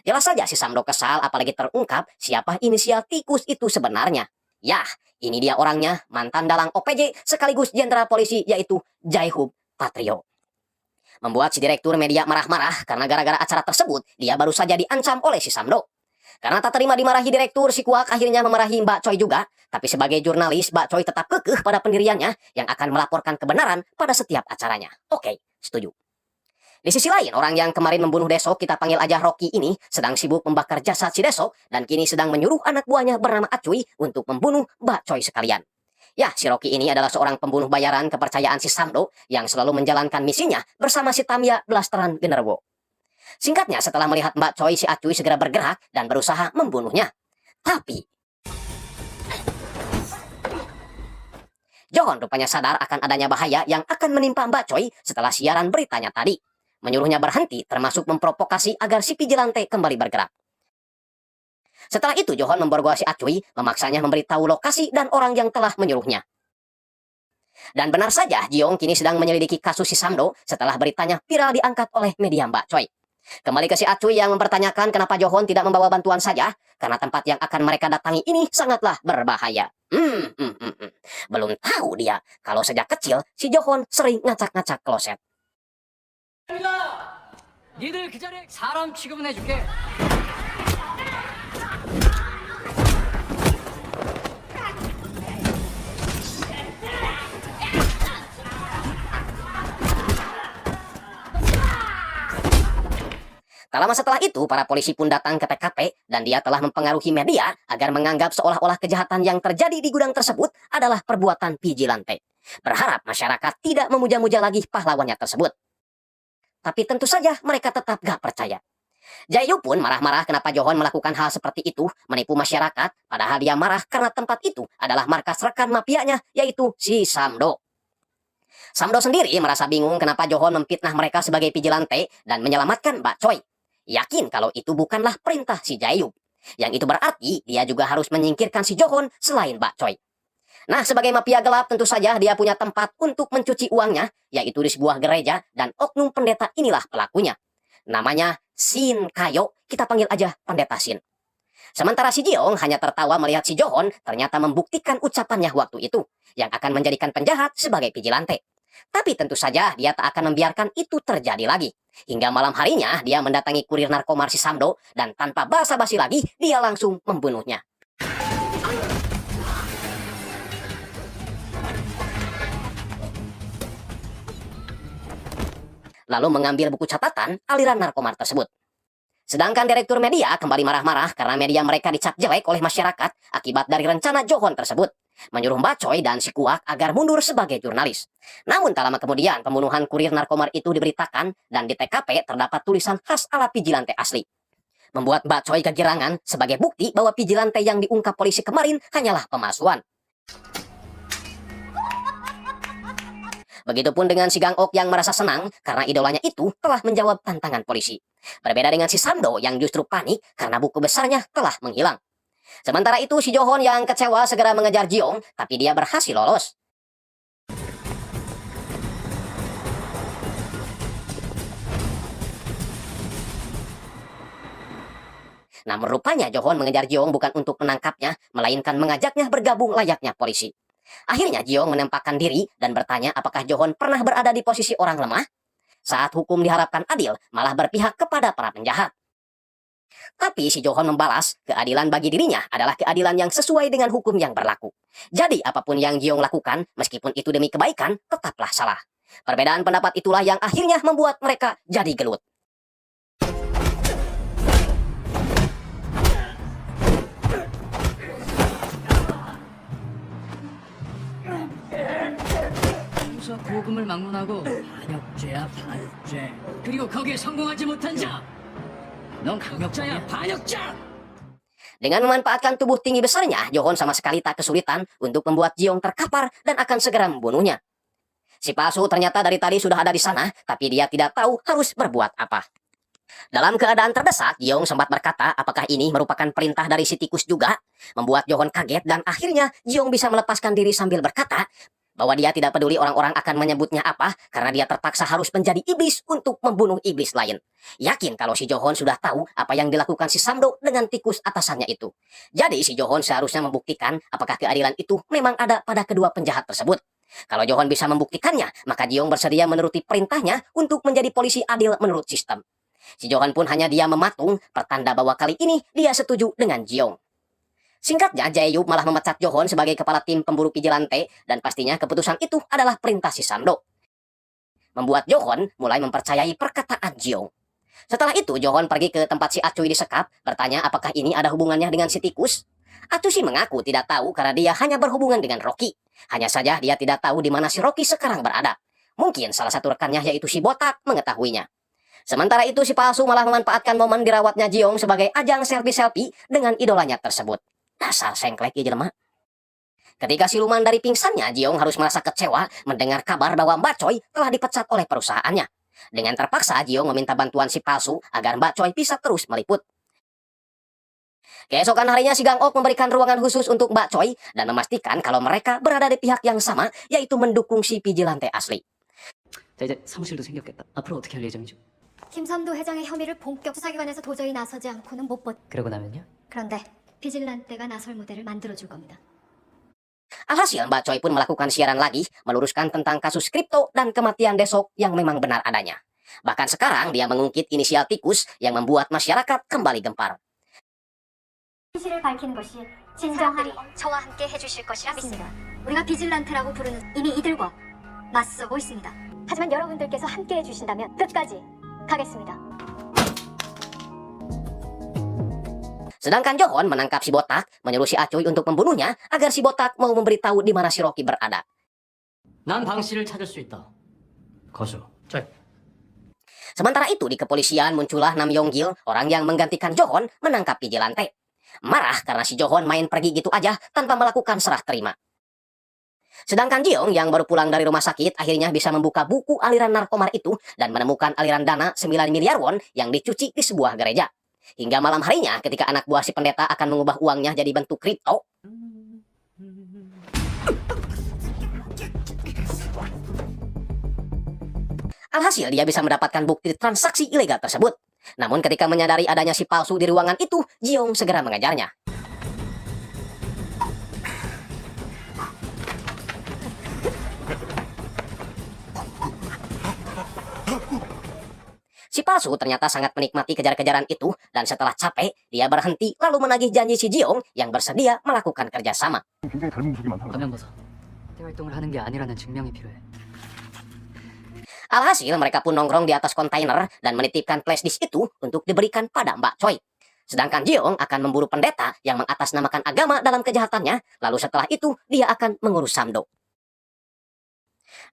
Jelas saja si Samdo kesal apalagi terungkap siapa inisial tikus itu sebenarnya. Yah, ini dia orangnya, mantan dalang OPJ sekaligus jenderal polisi yaitu Jaeyub Patrio. Membuat si direktur media marah-marah karena gara-gara acara tersebut, dia baru saja diancam oleh si Samdo. Karena tak terima dimarahi direktur, si Kuak akhirnya memarahi Mbak Choi juga. Tapi sebagai jurnalis, Mbak Choi tetap kekeh pada pendiriannya yang akan melaporkan kebenaran pada setiap acaranya. Oke, setuju. Di sisi lain, orang yang kemarin membunuh Desok, kita panggil aja Rocky ini, sedang sibuk membakar jasad si Desok dan kini sedang menyuruh anak buahnya bernama Acuy untuk membunuh Mbak Choi sekalian. Ya, si Rocky ini adalah seorang pembunuh bayaran kepercayaan si Samdo yang selalu menjalankan misinya bersama si Tamya Blasteran Generwo. Singkatnya, setelah melihat Mbak Choi, si Acuy segera bergerak dan berusaha membunuhnya. Tapi Johon rupanya sadar akan adanya bahaya yang akan menimpa Mbak Choi setelah siaran beritanya tadi. Menyuruhnya berhenti, termasuk memprovokasi agar si Vigilante kembali bergerak. Setelah itu, Johon memborgol si Acuy, memaksanya memberitahu lokasi dan orang yang telah menyuruhnya. Dan benar saja, Jiong kini sedang menyelidiki kasus si Samdo setelah beritanya viral diangkat oleh media Mbak Choi. Kembali ke si Acuy yang mempertanyakan kenapa Johon tidak membawa bantuan saja, karena tempat yang akan mereka datangi ini sangatlah berbahaya. Belum tahu dia kalau sejak kecil si Johon sering ngacak-ngacak kloset. 니들 그 자리에 사람 취급은 해줄게. Tak lama setelah itu, para polisi pun datang ke TKP dan dia telah mempengaruhi media agar menganggap seolah-olah kejahatan yang terjadi di gudang tersebut adalah perbuatan Vigilante. Berharap masyarakat tidak memuja-muja lagi pahlawannya tersebut. Tapi tentu saja mereka tetap gak percaya. Jaeyu pun marah-marah kenapa Johon melakukan hal seperti itu, menipu masyarakat, padahal dia marah karena tempat itu adalah markas rekan mafianya, yaitu si Samdo. Samdo sendiri merasa bingung kenapa Johon memfitnah mereka sebagai Vigilante dan menyelamatkan Mbak Choi. Yakin kalau itu bukanlah perintah si Jaeyu. Yang itu berarti dia juga harus menyingkirkan si Johon selain Mbak Choi. Nah, sebagai mafia gelap tentu saja dia punya tempat untuk mencuci uangnya, yaitu di sebuah gereja, dan oknum pendeta inilah pelakunya. Namanya Shin Kayo, kita panggil aja pendeta Shin. Sementara si Jiong hanya tertawa melihat si Johon ternyata membuktikan ucapannya waktu itu, yang akan menjadikan penjahat sebagai Vigilante. Tapi tentu saja dia tak akan membiarkan itu terjadi lagi. Hingga malam harinya dia mendatangi kurir narkomar si Samdo dan tanpa basa-basi lagi dia langsung membunuhnya. Lalu mengambil buku catatan aliran narkomar tersebut. Sedangkan direktur media kembali marah-marah karena media mereka dicap jelek oleh masyarakat akibat dari rencana Johon tersebut. Menyuruh Mbak Choi dan si Kuak agar mundur sebagai jurnalis. Namun tak lama kemudian pembunuhan kurir narkomar itu diberitakan dan di TKP terdapat tulisan khas ala Vigilante asli. Membuat Mbak Choi kegirangan sebagai bukti bahwa Vigilante yang diungkap polisi kemarin hanyalah pemalsuan. Begitupun dengan si Gang Ok yang merasa senang karena idolanya itu telah menjawab tantangan polisi. Berbeda dengan si Samdo yang justru panik karena buku besarnya telah menghilang. Sementara itu si Johon yang kecewa segera mengejar Jiong, tapi dia berhasil lolos. Namun rupanya Johon mengejar Jiong bukan untuk menangkapnya, melainkan mengajaknya bergabung layaknya polisi. Akhirnya Jiong menempatkan diri dan bertanya apakah Johon pernah berada di posisi orang lemah? Saat hukum diharapkan adil, malah berpihak kepada para penjahat. Tapi si Johon membalas, keadilan bagi dirinya adalah keadilan yang sesuai dengan hukum yang berlaku. Jadi apapun yang Jiong lakukan, meskipun itu demi kebaikan, tetaplah salah. Perbedaan pendapat itulah yang akhirnya membuat mereka jadi gelut. 수사 고금을 막론하고 반역죄야 반역죄. 그리고 거기에 성공하지 못한 자. 넌 강력자야 반역자. Dengan memanfaatkan tubuh tinggi besarnya, Johon sama sekali tak kesulitan untuk membuat Jiong terkapar dan akan segera membunuhnya. Si palsu ternyata dari tadi sudah ada di sana, tapi dia tidak tahu harus berbuat apa. Dalam keadaan terdesak, Jiong sempat berkata apakah ini merupakan perintah dari si tikus juga, membuat Johon kaget dan akhirnya Jiong bisa melepaskan diri sambil berkata bahwa dia tidak peduli orang-orang akan menyebutnya apa karena dia terpaksa harus menjadi iblis untuk membunuh iblis lain. Yakin kalau si Johon sudah tahu apa yang dilakukan si Samdo dengan tikus atasannya itu. Jadi si Johon seharusnya membuktikan apakah keadilan itu memang ada pada kedua penjahat tersebut. Kalau Johon bisa membuktikannya, maka Jiong bersedia menuruti perintahnya untuk menjadi polisi adil menurut sistem. Si Johon pun hanya diam mematung, pertanda bahwa kali ini dia setuju dengan Jiong. Singkatnya, Jae-yup malah memecat Johon sebagai kepala tim pemburu vigilante, dan pastinya keputusan itu adalah perintah si Sando. Membuat Johon mulai mempercayai perkataan Jiong. Setelah itu, Johon pergi ke tempat si Acuy disekap, bertanya apakah ini ada hubungannya dengan si tikus. Acuy mengaku tidak tahu karena dia hanya berhubungan dengan Rocky. Hanya saja dia tidak tahu di mana si Rocky sekarang berada. Mungkin salah satu rekannya yaitu si Botak mengetahuinya. Sementara itu si palsu malah memanfaatkan momen dirawatnya Jiong sebagai ajang selfie-selfie dengan idolanya tersebut. Dasar sengklek ya jelema. Ketika siluman dari pingsannya, Jiong harus merasa kecewa mendengar kabar bahwa Mbak Choi telah dipecat oleh perusahaannya. Dengan terpaksa, Jiong meminta bantuan si palsu agar Mbak Choi bisa terus meliput. Keesokan harinya si Gang-ok memberikan ruangan khusus untuk Mbak Choi dan memastikan kalau mereka berada di pihak yang sama, yaitu mendukung si vigilante asli. 자, 이제 사무실도 생겼겠다. 앞으로 어떻게 할 예정이죠? 김선도 회장의 혐의를 본격 수사기관에서 도저히 나서지 않고는 못 버. 그러고 나면요? 그런데 비질란테가 나설 무대를 만들어줄 겁니다. Alhasil, Mbak Choi pun melakukan siaran lagi, meluruskan tentang kasus kripto dan kematian Desok yang memang benar adanya. Bahkan sekarang dia mengungkit inisial tikus yang membuat masyarakat kembali gempar. 진실을 밝히는 것이 진정한 저와 함께 해주실 것이라 믿습니다. 우리가 비질란테라고 부르는 이미 이들과 맞서고 있습니다. 하지만 여러분들께서 함께 해주신다면 끝까지 가겠습니다. Sedangkan Johon menangkap si Botak, menyuruh si Acuy untuk membunuhnya agar si Botak mau memberitahu di mana si Rocky berada. 난 방 씨를 찾을 수 있다. 거수. 자, Sementara itu di kepolisian muncullah Nam Yong-gil, orang yang menggantikan Johon menangkap vigilante. Marah karena si Johon main pergi gitu aja tanpa melakukan serah terima. Sedangkan Jiong yang baru pulang dari rumah sakit akhirnya bisa membuka buku aliran narkomar itu dan menemukan aliran dana 9 miliar won yang dicuci di sebuah gereja. Hingga malam harinya ketika anak buah si pendeta akan mengubah uangnya jadi bentuk kripto, alhasil dia bisa mendapatkan bukti transaksi ilegal tersebut. Namun ketika menyadari adanya si palsu di ruangan itu, Jiong segera mengejarnya. Si palsu ternyata sangat menikmati kejar-kejaran itu, dan setelah capek, dia berhenti lalu menagih janji si Jiong yang bersedia melakukan kerjasama. 굉장히 닮은 모습이 많다는 거야. 가면 벗어. 대 활동을 하는 게 아니라는 증명이 필요해. Alhasil mereka pun nongkrong di atas kontainer dan menitipkan flashdisk itu untuk diberikan pada Mbak Choi. Sedangkan Jiong akan memburu pendeta yang mengatasnamakan agama dalam kejahatannya, lalu setelah itu dia akan mengurus Samdo.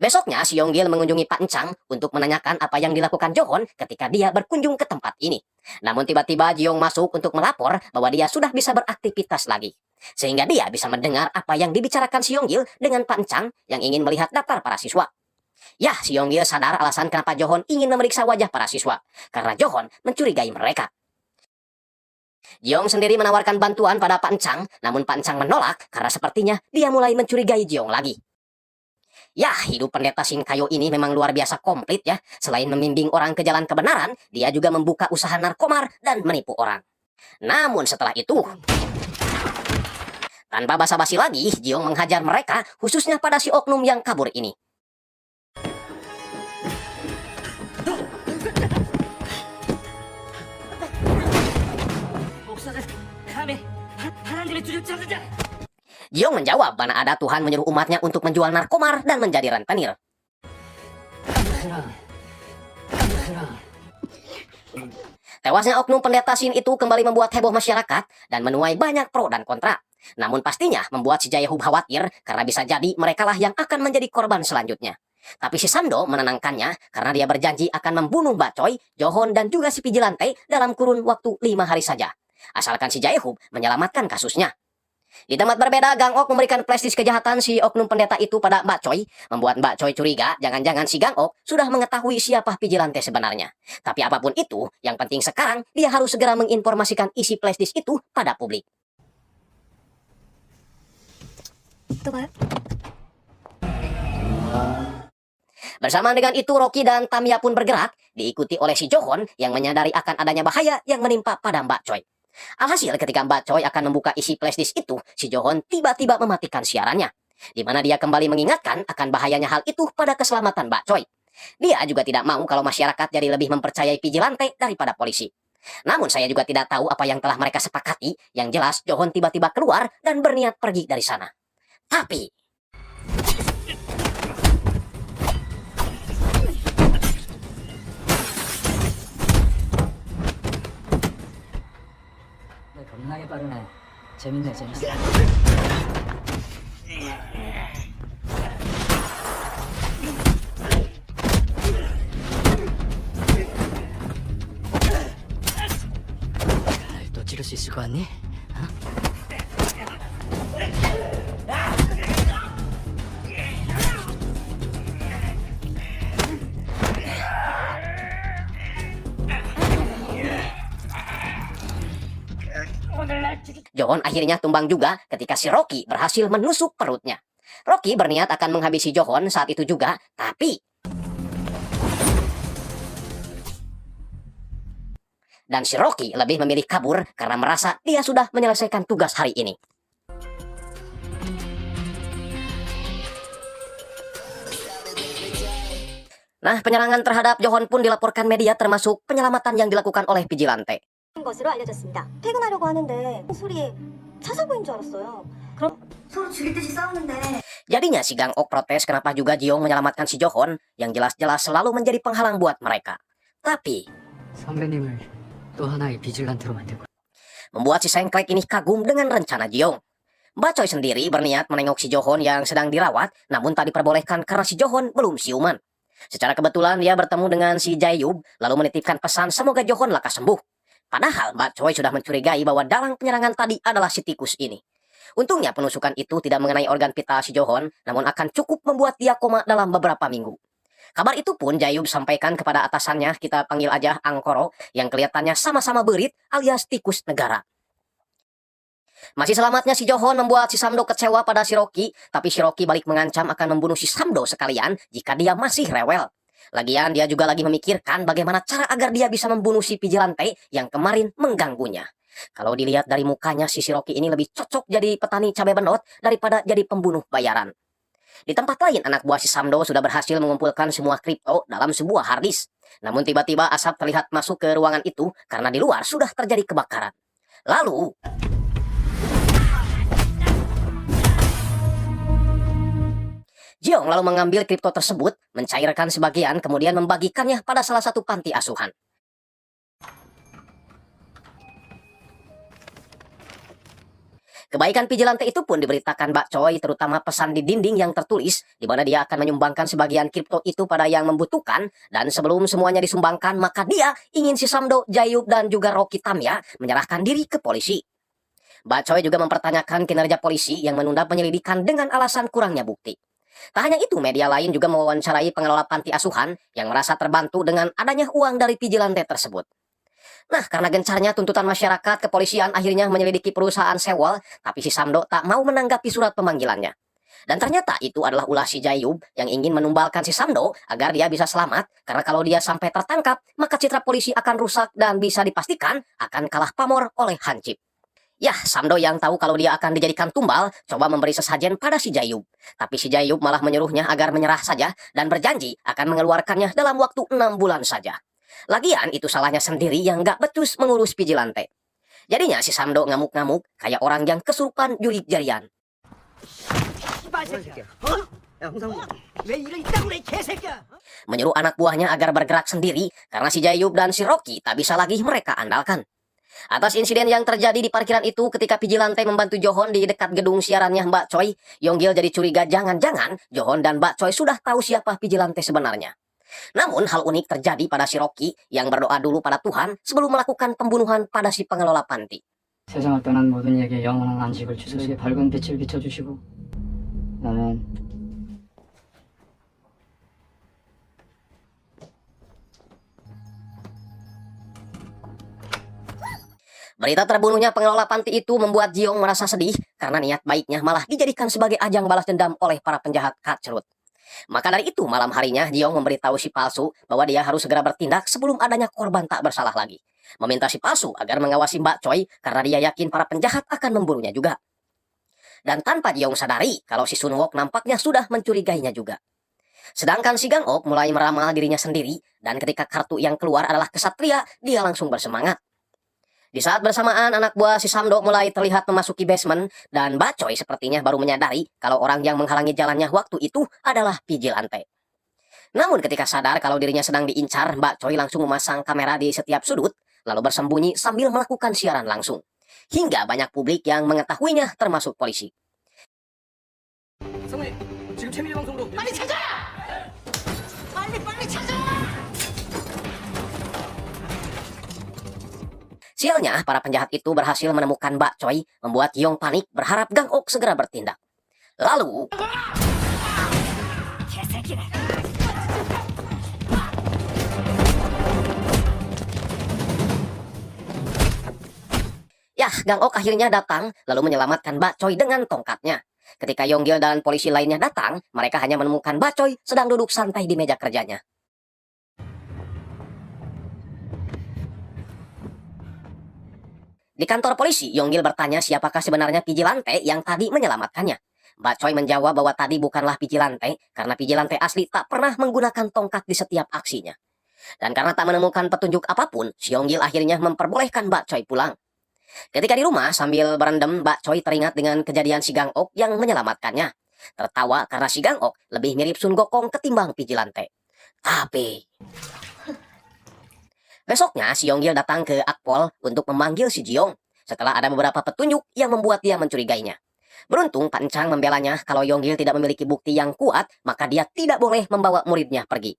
Besoknya si Yonggil mengunjungi Pak Encang untuk menanyakan apa yang dilakukan Johon ketika dia berkunjung ke tempat ini. Namun tiba-tiba Jiong masuk untuk melapor bahwa dia sudah bisa beraktivitas lagi. Sehingga dia bisa mendengar apa yang dibicarakan si Yonggil dengan Pak Encang yang ingin melihat daftar para siswa. Ya, si Yonggil sadar alasan kenapa Johon ingin memeriksa wajah para siswa, karena Johon mencurigai mereka. Jiong sendiri menawarkan bantuan pada Pak Encang, namun Pak Encang menolak karena sepertinya dia mulai mencurigai Jiong lagi. Ya, hidup pendeta Shinkayo ini memang luar biasa komplit ya. Selain membimbing orang ke jalan kebenaran, dia juga membuka usaha narkomar dan menipu orang. Namun setelah itu, tanpa basa-basi lagi, Jiong menghajar mereka, khususnya pada si oknum yang kabur ini. Jiong menjawab mana ada Tuhan menyuruh umatnya untuk menjual narkomar dan menjadi rentenir. Tewasnya oknum pendeta Shin itu kembali membuat heboh masyarakat dan menuai banyak pro dan kontra. Namun pastinya membuat si Jae-hub khawatir karena bisa jadi merekalah yang akan menjadi korban selanjutnya. Tapi si Sando menenangkannya karena dia berjanji akan membunuh Mbak Choi, Johon, dan juga si vigilante dalam kurun waktu 5 hari saja. Asalkan si Jae-hub menyelamatkan kasusnya. Di tempat berbeda, Gang-ok memberikan flashdisk kejahatan si oknum pendeta itu pada Mbak Choi, membuat Mbak Choi curiga jangan-jangan si Gang-ok sudah mengetahui siapa vigilante sebenarnya. Tapi apapun itu, yang penting sekarang dia harus segera menginformasikan isi flashdisk itu pada publik. Bersamaan dengan itu, Rocky dan Tamiya pun bergerak, diikuti oleh si Johon yang menyadari akan adanya bahaya yang menimpa pada Mbak Choi. Alhasil ketika Mbak Choi akan membuka isi flashdisk itu, si Johon tiba-tiba mematikan siarannya. di mana dia kembali mengingatkan akan bahayanya hal itu pada keselamatan Mbak Choi. Dia juga tidak mau kalau masyarakat jadi lebih mempercayai vigilante daripada polisi. Namun saya juga tidak tahu apa yang telah mereka sepakati. Yang jelas Johon tiba-tiba keluar dan berniat pergi dari sana. Tapi 겁나게 빠르네. 재밌네, 재밌어. 또 찌를 수 있을 것 같니? Johon akhirnya tumbang juga ketika si Rocky berhasil menusuk perutnya. Rocky berniat akan menghabisi Johon saat itu juga, tapi dan si Rocky lebih memilih kabur karena merasa dia sudah menyelesaikan tugas hari ini. Nah, penyerangan terhadap Johon pun dilaporkan media termasuk penyelamatan yang dilakukan oleh vigilante. 것으로 알려졌습니다. 퇴근하려고 하는데 소리에 사사고인 줄 알았어요. 그럼 서로 죽일 듯이 싸우는데 Jadinya si Gang Ok protes kenapa juga Jiong menyelamatkan si Johon yang jelas-jelas selalu menjadi penghalang buat mereka. Tapi 선배님을 또 하나의 비질란트로 만들고. membuat si Sengklek ini kagum dengan rencana Jiong. Mbak Choi sendiri berniat menengok si Johon yang sedang dirawat, namun tak diperbolehkan karena si Johon belum siuman. Secara kebetulan dia bertemu dengan si Jae-yub lalu menitipkan pesan semoga Johon lekas sembuh. Padahal Mbak Choi sudah mencurigai bahwa dalang penyerangan tadi adalah si tikus ini. Untungnya penusukan itu tidak mengenai organ vital si Johon, namun akan cukup membuat dia koma dalam beberapa minggu. Kabar itu pun Jae-yub sampaikan kepada atasannya, kita panggil aja Angkoro, yang kelihatannya sama-sama berit alias tikus negara. Masih selamatnya si Johon membuat si Samdo kecewa pada si Rocky, tapi si Rocky balik mengancam akan membunuh si Samdo sekalian jika dia masih rewel. Lagian dia juga lagi memikirkan bagaimana cara agar dia bisa membunuh si vigilante yang kemarin mengganggunya. Kalau dilihat dari mukanya si Rocky ini lebih cocok jadi petani cabai benot daripada jadi pembunuh bayaran. Di tempat lain anak buah si Samdo sudah berhasil mengumpulkan semua kripto dalam sebuah harddisk. Namun tiba-tiba asap terlihat masuk ke ruangan itu karena di luar sudah terjadi kebakaran. Lalu Jiong lalu mengambil kripto tersebut, mencairkan sebagian, kemudian membagikannya pada salah satu panti asuhan. Kebaikan vigilante itu pun diberitakan Mbak Choi, terutama pesan di dinding yang tertulis, di mana dia akan menyumbangkan sebagian kripto itu pada yang membutuhkan, dan sebelum semuanya disumbangkan, maka dia ingin si Samdo, Jae-yub, dan juga Rocky Tamya menyerahkan diri ke polisi. Mbak Choi juga mempertanyakan kinerja polisi yang menunda penyelidikan dengan alasan kurangnya bukti. Tak hanya itu, media lain juga mewawancarai pengelola panti asuhan yang merasa terbantu dengan adanya uang dari vigilante tersebut. Nah, karena gencarnya tuntutan masyarakat, kepolisian akhirnya menyelidiki perusahaan Sewol, tapi si Samdo tak mau menanggapi surat pemanggilannya. Dan ternyata itu adalah ulah si Jae-yub yang ingin menumbalkan si Samdo agar dia bisa selamat, karena kalau dia sampai tertangkap, maka citra polisi akan rusak dan bisa dipastikan akan kalah pamor oleh Hansip. Yah, Samdo yang tahu kalau dia akan dijadikan tumbal, coba memberi sesajen pada si Jae-yub. Tapi si Jae-yub malah menyuruhnya agar menyerah saja dan berjanji akan mengeluarkannya dalam waktu 6 bulan saja. Lagian itu salahnya sendiri yang gak becus mengurus vigilante. Jadinya si Samdo ngamuk-ngamuk kayak orang yang kesurupan jurik jarian. Menyuruh anak buahnya agar bergerak sendiri karena si Jae-yub dan si Rocky tak bisa lagi mereka andalkan. Atas insiden yang terjadi di parkiran itu ketika vigilante membantu Johon di dekat gedung siarannya Mbak Choi, Yonggil jadi curiga jangan-jangan Johon dan Mbak Choi sudah tahu siapa vigilante sebenarnya. Namun hal unik terjadi pada si Rocky yang berdoa dulu pada Tuhan sebelum melakukan pembunuhan pada si pengelola panti. 세상을 떠난 모든 이에게 영원한 안식을 주소서 밝은 빛을 비춰주시고 나는 Berita terbunuhnya pengelola panti itu membuat Jiong merasa sedih karena niat baiknya malah dijadikan sebagai ajang balas dendam oleh para penjahat cutthroat. Maka dari itu malam harinya Jiong memberitahu si palsu bahwa dia harus segera bertindak sebelum adanya korban tak bersalah lagi. Meminta si palsu agar mengawasi Mbak Choi karena dia yakin para penjahat akan membunuhnya juga. dan tanpa Jiong sadari kalau si Sun Wook nampaknya sudah mencurigainya juga. Sedangkan si Gang Ok mulai meramal dirinya sendiri, dan ketika kartu yang keluar adalah kesatria, dia langsung bersemangat. Di saat bersamaan, anak buah si Samdo mulai terlihat memasuki basement, dan Mbak Choi sepertinya baru menyadari kalau orang yang menghalangi jalannya waktu itu adalah Vigilante. Namun ketika sadar kalau dirinya sedang diincar, Mbak Choi langsung memasang kamera di setiap sudut, lalu bersembunyi sambil melakukan siaran langsung. Hingga banyak publik yang mengetahuinya, termasuk polisi. Sialnya, para penjahat itu berhasil menemukan Mbak Choi, membuat Yong panik berharap Gang Ok segera bertindak. Lalu... Yah, Gang Ok akhirnya datang, lalu menyelamatkan Mbak Choi dengan tongkatnya. Ketika Yonggil dan polisi lainnya datang, mereka hanya menemukan Mbak Choi sedang duduk santai di meja kerjanya. Di kantor polisi, Yonggil bertanya siapakah sebenarnya Vigilante yang tadi menyelamatkannya. Mbak Choi menjawab bahwa tadi bukanlah Vigilante, karena Vigilante asli tak pernah menggunakan tongkat di setiap aksinya. Dan karena tak menemukan petunjuk apapun, si Yonggil akhirnya memperbolehkan Mbak Choi pulang. Ketika di rumah, sambil berendam, Mbak Choi teringat dengan kejadian si Gang Ok yang menyelamatkannya. Tertawa karena si Gang Ok lebih mirip Sun Gokong ketimbang Vigilante. Tapi... Besoknya, si Yonggil datang ke Akpol untuk memanggil si Jiong, setelah ada beberapa petunjuk yang membuat dia mencurigainya. Beruntung, Pan Chang membelanya kalau Yonggil tidak memiliki bukti yang kuat, maka dia tidak boleh membawa muridnya pergi.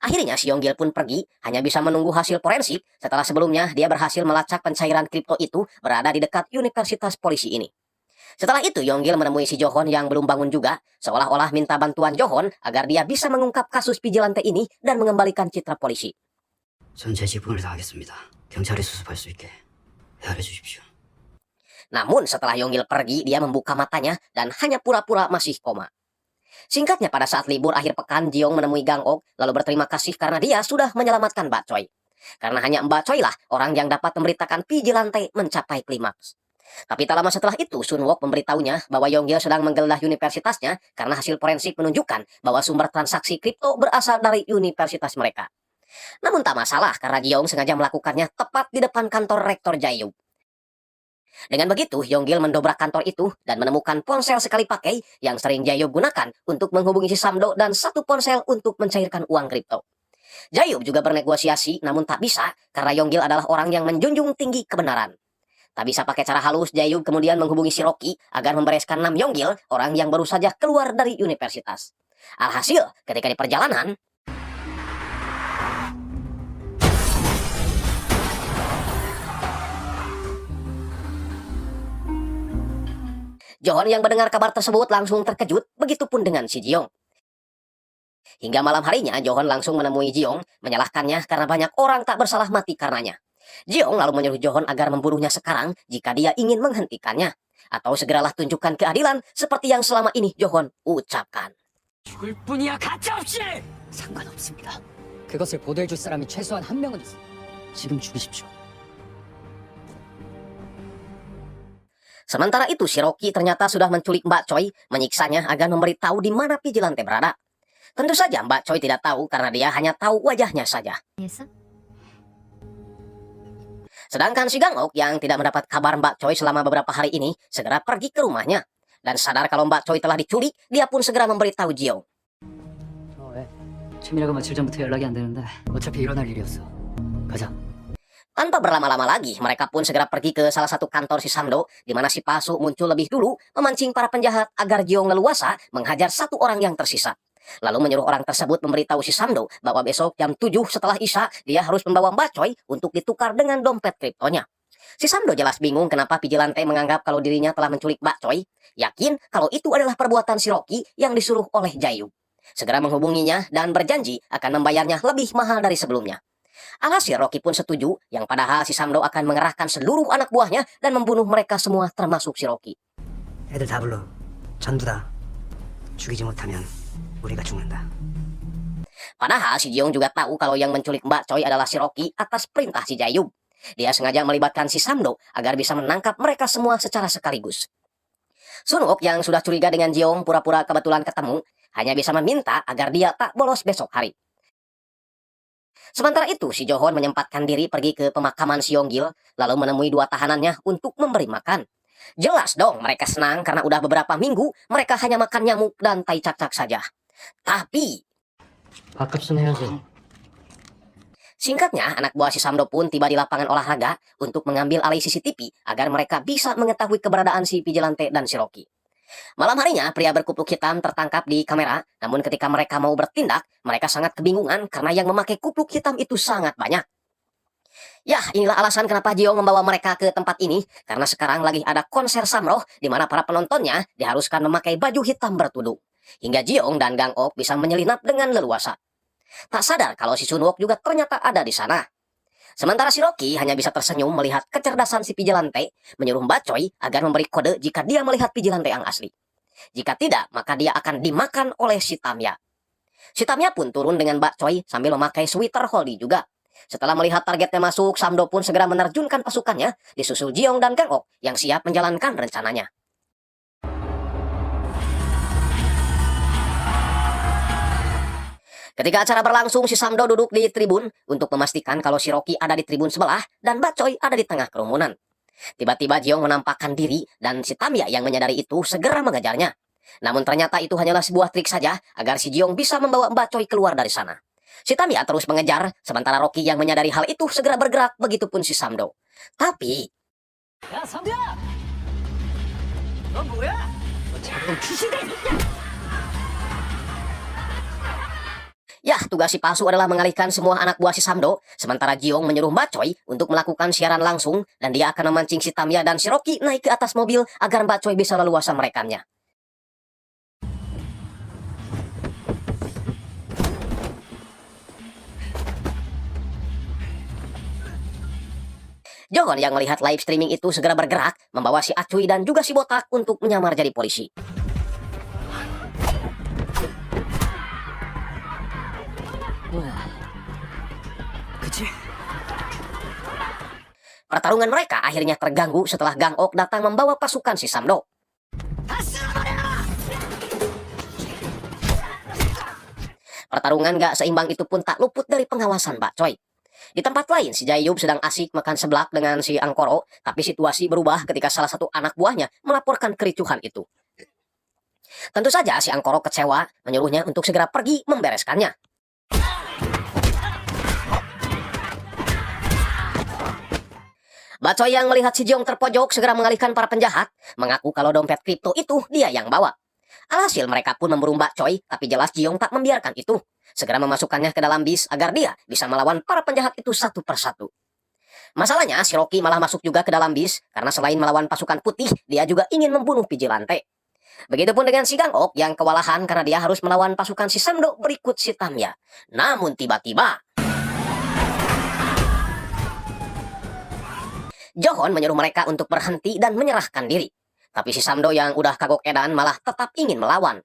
Akhirnya, si Yonggil pun pergi, hanya bisa menunggu hasil forensik, setelah sebelumnya dia berhasil melacak pencairan kripto itu berada di dekat Universitas Polisi ini. Setelah itu, Yonggil menemui si Johon yang belum bangun juga, seolah-olah minta bantuan Johon agar dia bisa mengungkap kasus Vigilante ini dan mengembalikan citra polisi. 전 제 지분을 다하겠습니다. 경찰이 수습할 수 있게 헤아려 주십시오. Namun setelah Yonggil pergi, dia membuka matanya dan hanya pura-pura masih koma. Singkatnya, pada saat libur akhir pekan, Jiong menemui Gang Ok lalu berterima kasih karena dia sudah menyelamatkan Mbak Choi. Karena hanya Mbak Choi lah orang yang dapat memberitakan Vigilante mencapai klimaks. Tapi tak lama setelah itu, Sun Wook memberitahunya bahwa Yonggil sedang menggeledah universitasnya karena hasil forensik menunjukkan bahwa sumber transaksi kripto berasal dari universitas mereka. Namun tak masalah karena Jiong sengaja melakukannya tepat di depan kantor Rektor Jaeyub. Dengan begitu, Yonggil mendobrak kantor itu dan menemukan ponsel sekali pakai yang sering Jaeyub gunakan untuk menghubungi si Samdo dan satu ponsel untuk mencairkan uang kripto. Jaeyub juga bernegosiasi namun tak bisa karena Yonggil adalah orang yang menjunjung tinggi kebenaran. Tak bisa pakai cara halus, Jaeyub kemudian menghubungi si Rocky agar membereskan Nam Yonggil, orang yang baru saja keluar dari universitas. Alhasil, ketika di perjalanan, Johon yang mendengar kabar tersebut langsung terkejut, begitupun dengan si Jiong. Hingga malam harinya, Johon langsung menemui Jiong, menyalahkannya karena banyak orang tak bersalah mati karenanya. Jiong lalu menyuruh Johon agar membunuhnya sekarang jika dia ingin menghentikannya. Atau segeralah tunjukkan keadilan seperti yang selama ini Johon ucapkan. 죽을 뿐이야 가짜없이! 상관없습니다. 그것을 보도해줄 사람이 최소한 한 명은 있어. 지금 죽이십시오. Sementara itu, si Rocky ternyata sudah menculik Mbak Choi, menyiksanya agar memberitahu di mana Vigilante berada. Tentu saja Mbak Choi tidak tahu karena dia hanya tahu wajahnya saja. Sedangkan si Gang Ok yang tidak mendapat kabar Mbak Choi selama beberapa hari ini segera pergi ke rumahnya. Dan sadar kalau Mbak Choi telah diculik, dia pun segera memberitahu Jiong. 왜? 최민아가 며칠 전부터 연락이 안 되는데 어차피 일어날 일이었어. 가자. Tanpa berlama-lama lagi, mereka pun segera pergi ke salah satu kantor si Samdo, di mana si Pasu muncul lebih dulu, memancing para penjahat agar Jiong leluasa menghajar satu orang yang tersisa. Lalu menyuruh orang tersebut memberitahu si Samdo bahwa besok jam 7 setelah Isya, dia harus membawa Mbak Choi untuk ditukar dengan dompet kriptonya. Si Samdo jelas bingung kenapa Vigilante menganggap kalau dirinya telah menculik Mbak Choi, yakin kalau itu adalah perbuatan si Rocky yang disuruh oleh Jaeyub. Segera menghubunginya dan berjanji akan membayarnya lebih mahal dari sebelumnya. Alhasil Rocky pun setuju, yang padahal si Samdo akan mengerahkan seluruh anak buahnya dan membunuh mereka semua termasuk si Rocky. 애들 다 불러. 전부 다. 죽이지 못하면 우리가 죽는다. Padahal si Jiong juga tahu kalau yang menculik Mbak Choi adalah si Rocky atas perintah si Jaeyub. Dia sengaja melibatkan si Samdo agar bisa menangkap mereka semua secara sekaligus. Sun Wook yang sudah curiga dengan Jiong pura-pura kebetulan ketemu, hanya bisa meminta agar dia tak bolos besok hari. Sementara itu, si Johon menyempatkan diri pergi ke pemakaman si Yonggil, lalu menemui dua tahanannya untuk memberi makan. Jelas dong mereka senang karena udah beberapa minggu mereka hanya makan nyamuk dan tai cacak saja. Tapi 밥값은 해야지. singkatnya, anak buah si Samdo pun tiba di lapangan olahraga untuk mengambil alih CCTV agar mereka bisa mengetahui keberadaan si Vigilante dan si Rocky. Malam harinya, pria berkupluk hitam tertangkap di kamera, namun ketika mereka mau bertindak, mereka sangat kebingungan karena yang memakai kupluk hitam itu sangat banyak. Ya, inilah alasan kenapa Jiong membawa mereka ke tempat ini, karena sekarang lagi ada konser Samroh di mana para penontonnya diharuskan memakai baju hitam bertudung. Hingga Jiong dan Gang Ok bisa menyelinap dengan leluasa. Tak sadar kalau si Sun Wook juga ternyata ada di sana. Sementara si Rocky hanya bisa tersenyum melihat kecerdasan si Vigilante, menyuruh Mbak Choi agar memberi kode jika dia melihat Vigilante yang asli. Jika tidak, maka dia akan dimakan oleh si Tamya. Si Tamya pun turun dengan Mbak Choi sambil memakai sweater Holdi juga. Setelah melihat targetnya masuk, Samdo pun segera menerjunkan pasukannya, disusul Jiong dan Gang Ok yang siap menjalankan rencananya. Ketika acara berlangsung, si Samdo duduk di tribun untuk memastikan kalau si Rocky ada di tribun sebelah dan Mbak Choi ada di tengah kerumunan. Tiba-tiba Jiong menampakkan diri dan si Tamya yang menyadari itu segera mengejarnya. Namun ternyata itu hanyalah sebuah trik saja agar si Jiong bisa membawa Mbak Choi keluar dari sana. Si Tamya terus mengejar, sementara Rocky yang menyadari hal itu segera bergerak, begitupun si Samdo. Tapi 야, 삼두야! 너 뭐야? 너 자꾸 귀신들! ya, tugas si palsu adalah mengalihkan semua anak buah si Samdo, sementara Jiong menyuruh Mbak Choi untuk melakukan siaran langsung dan dia akan memancing si Tamya dan si Rocky naik ke atas mobil agar Mbak Choi bisa leluasa merekamnya. Johon yang melihat live streaming itu segera bergerak, membawa si Acuy dan juga si Botak untuk menyamar jadi polisi. Pertarungan mereka akhirnya terganggu setelah Gang Ok datang membawa pasukan si Samdo. Pertarungan gak seimbang itu pun tak luput dari pengawasan Mbak Choi. Di tempat lain, si Jayub sedang asik makan seblak dengan si Angkoro, tapi situasi berubah ketika salah satu anak buahnya melaporkan kericuhan itu. Tentu saja si Angkoro kecewa, menyuruhnya untuk segera pergi membereskannya. Mbak Choi yang melihat si Jiong terpojok segera mengalihkan para penjahat, mengaku kalau dompet kripto itu dia yang bawa. Alhasil mereka pun memburu Mbak Choi, tapi jelas Jiong tak membiarkan itu. Segera memasukkannya ke dalam bis agar dia bisa melawan para penjahat itu satu persatu. Masalahnya, si Rocky malah masuk juga ke dalam bis, karena selain melawan pasukan putih, dia juga ingin membunuh Vigilante. Begitupun dengan si Gang Ok yang kewalahan karena dia harus melawan pasukan si Samdo berikut si Tamya. Namun tiba-tiba Johon menyuruh mereka untuk berhenti dan menyerahkan diri. Tapi si Samdo yang udah kagok edan malah tetap ingin melawan.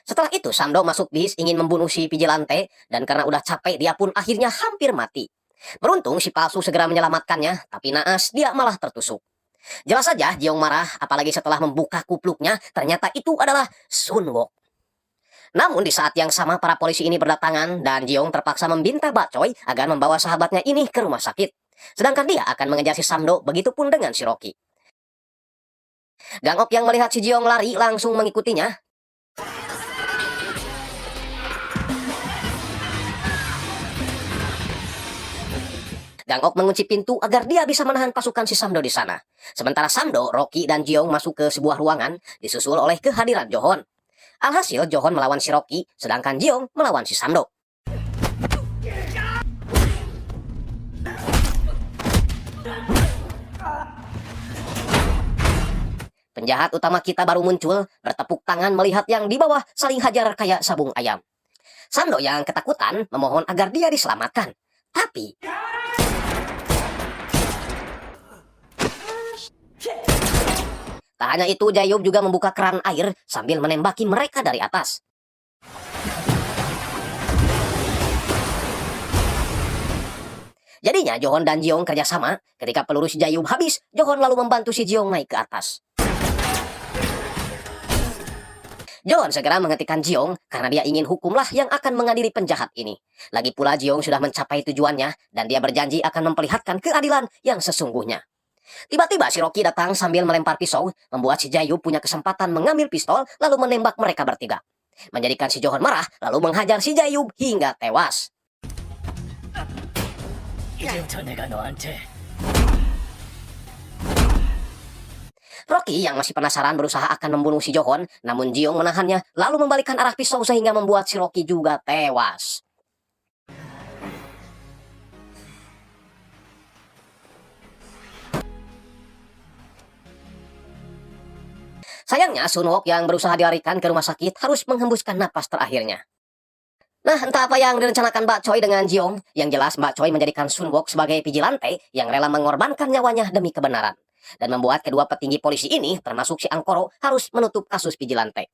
Setelah itu Samdo masuk bis ingin membunuh si Vigilante dan karena udah capek dia pun akhirnya hampir mati. Beruntung si palsu segera menyelamatkannya, tapi naas dia malah tertusuk. Jelas saja Jiong marah, apalagi setelah membuka kupluknya ternyata itu adalah Sun Wook. Namun di saat yang sama para polisi ini berdatangan dan Jiong terpaksa meminta Mbak Choi agar membawa sahabatnya ini ke rumah sakit. Sedangkan dia akan mengejar si Samdo, begitupun dengan si Rocky. Gang Ok yang melihat si Jiong lari langsung mengikutinya. Gang Ok mengunci pintu agar dia bisa menahan pasukan si Samdo di sana. Sementara Samdo, Rocky, dan Jiong masuk ke sebuah ruangan disusul oleh kehadiran Johon. Alhasil Johon melawan si Rocky, sedangkan Jiong melawan si Samdo. Penjahat utama kita baru muncul, bertepuk tangan melihat yang di bawah saling hajar kayak sabung ayam. Samdo yang ketakutan memohon agar dia diselamatkan. Tapi tak hanya itu, Jayub juga membuka keran air sambil menembaki mereka dari atas. Jadinya Johon dan Jiong kerjasama. Ketika peluru si Jayub habis, Johon lalu membantu si Jiong naik ke atas. Johon segera menghentikan Jiong karena dia ingin hukumlah yang akan mengadili penjahat ini. Lagi pula Jiong sudah mencapai tujuannya dan dia berjanji akan memperlihatkan keadilan yang sesungguhnya. Tiba-tiba si Rocky datang sambil melempar pisau, membuat si Jayub punya kesempatan mengambil pistol lalu menembak mereka bertiga. Menjadikan si Johon marah lalu menghajar si Jayub hingga tewas. 이제부터 내가 너한테 Rocky yang masih penasaran berusaha akan membunuh si Johon, namun Jiong menahannya lalu membalikkan arah pisau sehingga membuat si Rocky juga tewas. Sayangnya Sun Wook yang berusaha dilarikan ke rumah sakit harus menghembuskan napas terakhirnya. Nah, entah apa yang direncanakan Mbak Choi dengan Jiong. Yang jelas Mbak Choi menjadikan Sun Wook sebagai vigilante yang rela mengorbankan nyawanya demi kebenaran. Dan membuat kedua petinggi polisi ini, termasuk si Angkoro, harus menutup kasus vigilante.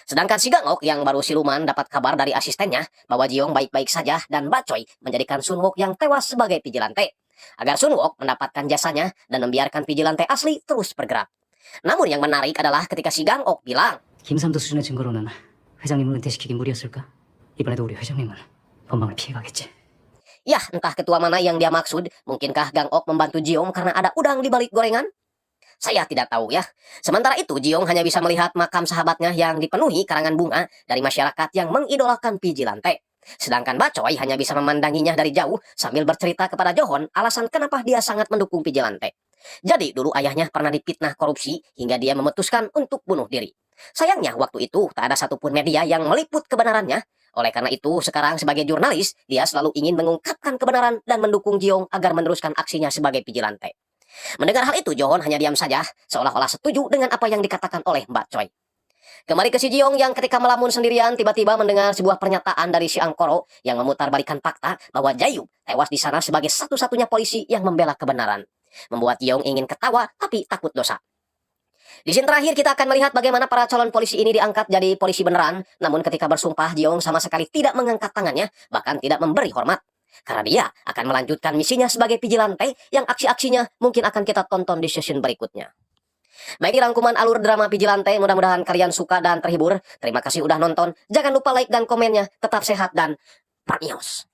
Sedangkan si Gang Ok yang baru siluman dapat kabar dari asistennya bahwa Jiong baik-baik saja dan Mbak Choi menjadikan Sun Wook yang tewas sebagai vigilante. Agar Sun Wook mendapatkan jasanya dan membiarkan vigilante asli terus bergerak. Namun yang menarik adalah ketika si Gang Ok bilang, 김삼도 수준의 증거로는 회장님을 은퇴시키기 무리였을까? 이번에도 우리 회장님은 법망을 피해가겠지. yah entah ketua mana yang dia maksud, mungkinkah Gang Ok membantu Jiong karena ada udang di balik gorengan? Saya tidak tahu ya. Sementara itu Jiong hanya bisa melihat makam sahabatnya yang dipenuhi karangan bunga dari masyarakat yang mengidolakan vigilante. Sedangkan Mbak Choi hanya bisa memandanginya dari jauh sambil bercerita kepada Johon alasan kenapa dia sangat mendukung vigilante. Jadi dulu ayahnya pernah dipitnah korupsi hingga dia memutuskan untuk bunuh diri. Sayangnya waktu itu tak ada satupun media yang meliput kebenarannya. Oleh karena itu sekarang sebagai jurnalis dia selalu ingin mengungkapkan kebenaran dan mendukung Jiong agar meneruskan aksinya sebagai vigilante. Mendengar hal itu Johon hanya diam saja seolah-olah setuju dengan apa yang dikatakan oleh Mbak Choi. Kembali ke si Jiong yang ketika melamun sendirian tiba-tiba mendengar sebuah pernyataan dari si Angkoro yang memutarbalikan fakta bahwa Jayub tewas di sana sebagai satu-satunya polisi yang membela kebenaran. Membuat Jiong ingin ketawa tapi takut dosa. Di scene terakhir kita akan melihat bagaimana para calon polisi ini diangkat jadi polisi beneran. Namun ketika bersumpah Jiong sama sekali tidak mengangkat tangannya, bahkan tidak memberi hormat. Karena dia akan melanjutkan misinya sebagai vigilante yang aksi-aksinya mungkin akan kita tonton di session berikutnya. Baik, rangkuman alur drama vigilante, mudah-mudahan kalian suka dan terhibur. Terima kasih udah nonton. Jangan lupa like dan komennya. Tetap sehat dan Pranios.